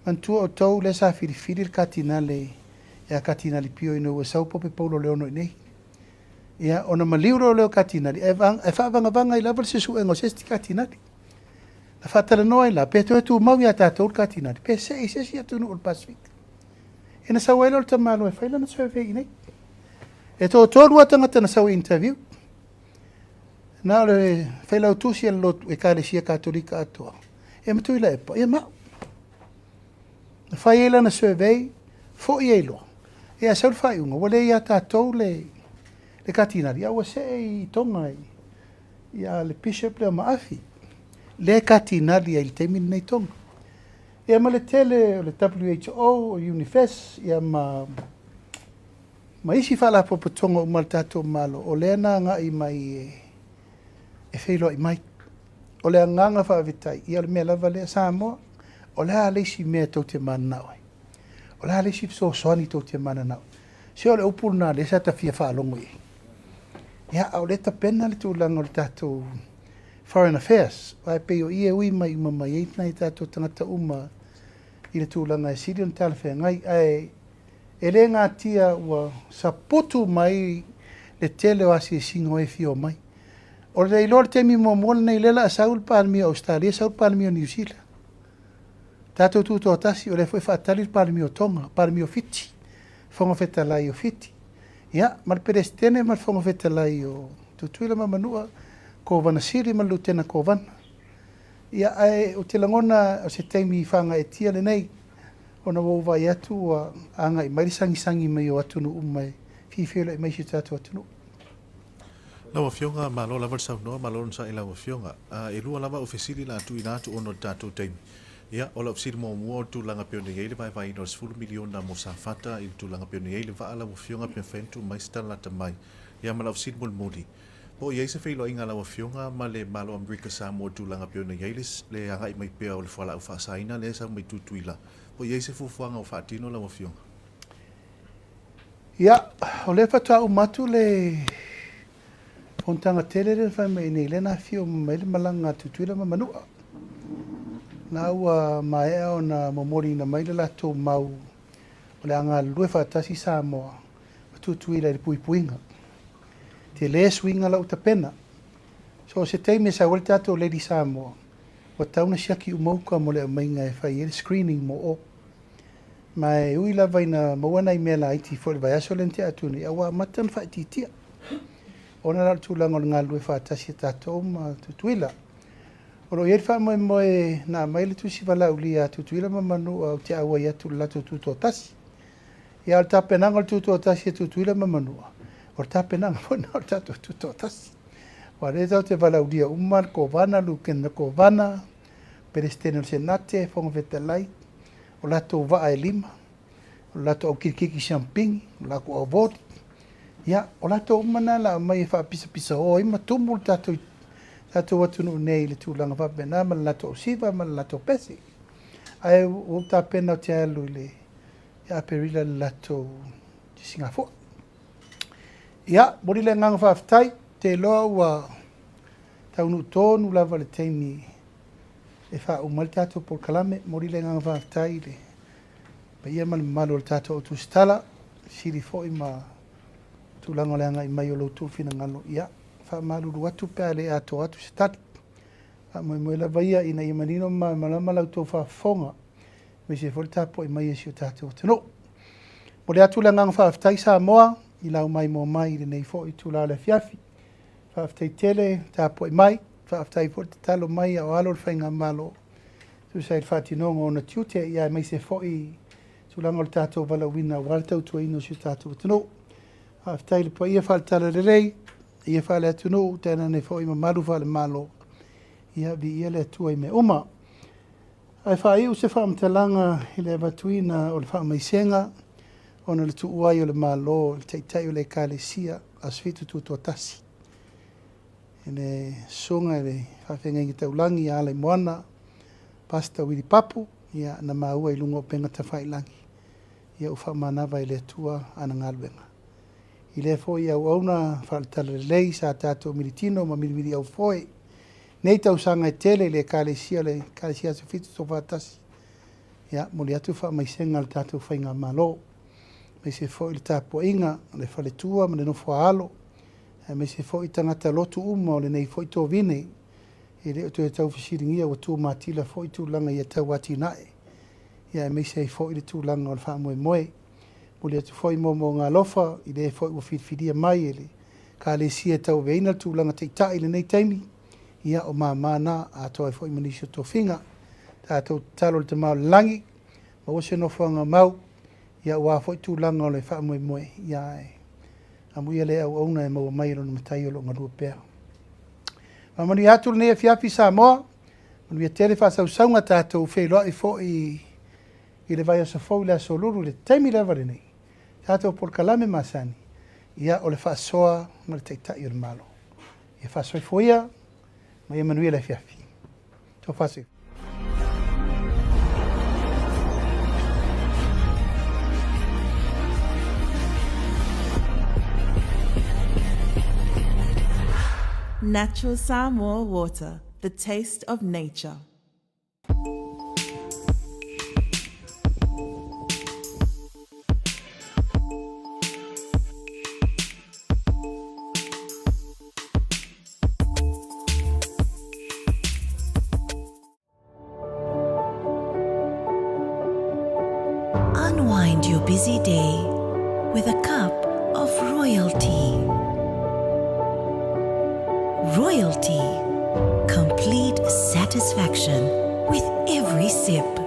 Mantua o tau le sa whiriwhiri le katina le ia katina li pio ino sau pope paulo leo no nei. Ia ona maliuro leo katina li. E whaavanga i lawa se su engo sesti katina li. Na whatara noa i la. Pe tu mau ia tātou katina li. Pe se i sesi atu nu ul Pasifik. E na sau elo le tamalo e whaila na sau vei nei. E tō tōrua tangata na sau interview. Na ole whaila utusi ala lotu e kāre sia katolika atua. E matu ila e pa. E mau. Na whaila na sau vei. Fo i elo. E a sau whai unga, wale ia tātou le katinari, aua se i tonga ia le bishop le maafi, le katinari ia il temin nei tonga. Ia ma le tele, o le WHO, o UNIFES, ia ma isi whala popotonga o mal tātou malo, o le ana nga i mai e Feiloaiga mai. O le anganga whaavitai, ia le mea lava le Samoa, o le a leisi mea tau te mana oi. O la le sip so soani to te mana nau. Se o le upulu na le sa ta fia whaalongo i. Ia au le ta pena le tūlanga o le tātou Foreign Affairs. Vai pe o ia ui mai uma mai eitna i tātou tangata uma i le tūlanga e siri on talawhea ngai. E le ngā tia ua sa potu mai le tele o asi e singo e fio mai. O le ilo le temi mua mola nei lela a Saul Palemia Australia, Saul Palemia New Zealand. Tātou tūtō tasi o le fwoi whaatari Palemia o Tonga, Palemia o Fiti, whonga Fetalai o Fiti. Ia, mal perestene mal whonga Fetalai o tutuila mamanua, ko wana siri mal lutena ko wana. Ia, o te langona o se teimi whanga e tia le nei, o na wauwai atu o anga i mairi sangi mai o atunu umai, whiwhela i mai si tātou atunu. Lawa Afioga malo lava sa no malo sa ila Afioga. E lua lava ofisili la tu ina tu ono tātou teimi. Ia, ola ofisiri mo mua o tūlanga peone iei le vai ino 10 miliona mo sa fata i tūlanga peone iei le vaala mo Afioga pe whentu mai stalata mai. Ia ma la ofisiri mo muli. Po iei se Feiloaiga la Afioga ma le malo Amerika sa mo tūlanga peone iei le angai mai pea o le whala u whaasaina le sa mai tutuila. Po iei se fufuanga o whaatino la Afioga. Ia, o le patua umatu le pontanga tele le whai mai nei le na fio mai le malanga tutuila ma manua. Na ua mai o na momori na mai le lato mau o le anga lue whaatasi Samoa tutuila le puipuinga. Te le swinga lau tapena. So se teime sa wale tato Lady Samoa o tauna siaki umauka mo le mainga e whai ele screening mo o. Mai ui lava ina mawana i mea la iti fo le vai aso lente atuni. Awa matan whai titia. Ona la tūlanga o ngā lue whaatasi tato ma tutuila. Oro ieri wha moe nā mai le tusi Laaulia tutuila mamanu au te aua i atu lato tuto tasi. Ia o tapenanga o tuto tasi e tutuila mamanua. O tapenanga pona o tato tuto tasi. Wa re tau te Laaulia umar ko vana lukena ko vana. Perestene o senate fonga vetalai. O lato waa e lima. O lato au kirikiki champing. O lato au voti. Ia o lato umana la mai e wha pisa o ima tumu tato watu nei le tūlanga whapena ma lato o siva ma lato pesi. Ai o tapena o te alu le ia perila lato te Singapore. Ia, mori le nganga whaftai, te loa ua taunu tōnu lava le teimi e wha umali tato por kalame, mori le nganga whaftai le pa ia mali malo le tato o Tusitala, siri fo ma tūlanga leanga i mai o lo tūwhina ngalo. Ia, wha maluru atu pēa le ato atu se tati. Moe la vaia ina i manino ma malama lau tō whafonga. Me se fole tapo i mai e si o tātou tano. Mo le atu le ngang whaaftai Samoa, i lau mai mo mai i le nei fo i tūla le fiafi. Whaaftai tele, tapo i mai, whaaftai fo te talo mai au alo le whainga malo. Tu sai le whaatinonga o na tiute, ia mai se fo i tūlanga le tātou wala wina waltau tua ino si o tātou tano. Whaaftai le po ia whaatala le rei, ia whaale atunu, tēnā nei fo i mamalu whaale malo. Ia vi ia le atua i me uma. Ai whai u se whaamtalanga i le abatuina o le whaamaisenga, ona le tuuai o le malo, le teitai o le kālesia, asfitu tutua tasi. I le sunga i le whawhengengi taulangi a le moana, pasta wiri papu, ia na maua i lungo penga ta whailangi. Ia u whaamanawa i le atua ana ngaluenga. I le fo i au auna whaaletala le lei sa tātou militino ma milimili au foe, nei tau sanga e tele le kālesia se fitu so whātasi. Ia, mo le atu wha mai senga le tātou whainga malo. Me se fo i le tāpua inga, le whale tua, ma le nofo alo. Me se fo i tangata lotu uma o le nei fo i tō vine. E le otu e tau whasiringia o tū mātila fo i tūlanga i a tau ati nae. Ia, me se fo i le tūlanga o le wha moe moe. Mo le atu fo i mo ngā lofa, i le fo i wa whidiwhidia mai e le kālesia tau veina tūlanga teitai le nei taimi. Ia o mamana a toa fo i manisio tō whinga. Tātou talo le te mau langi, ma o se nofuanga mau, ia ua fo i tūlanga o le wha moe moe. Ia e, amu ia le au auna e maua mai ro na matai o lo ngarua pēr. Ma mani atu le nea fiafi Samoa, mani ia tere wha sau saunga tātou Feiloaiga fo i le vai asa fo i le aso Lulu le taimi lewa le nei. Tātou por kalame masani, ia o le wha soa ma le teitai o le malo. Ia wha soa i foia, ma ia manuia le fiafi. Tō whase. Natural Samoa water, the taste of nature. Unwind your busy day with a cup of royalty. Royalty, complete satisfaction with every sip.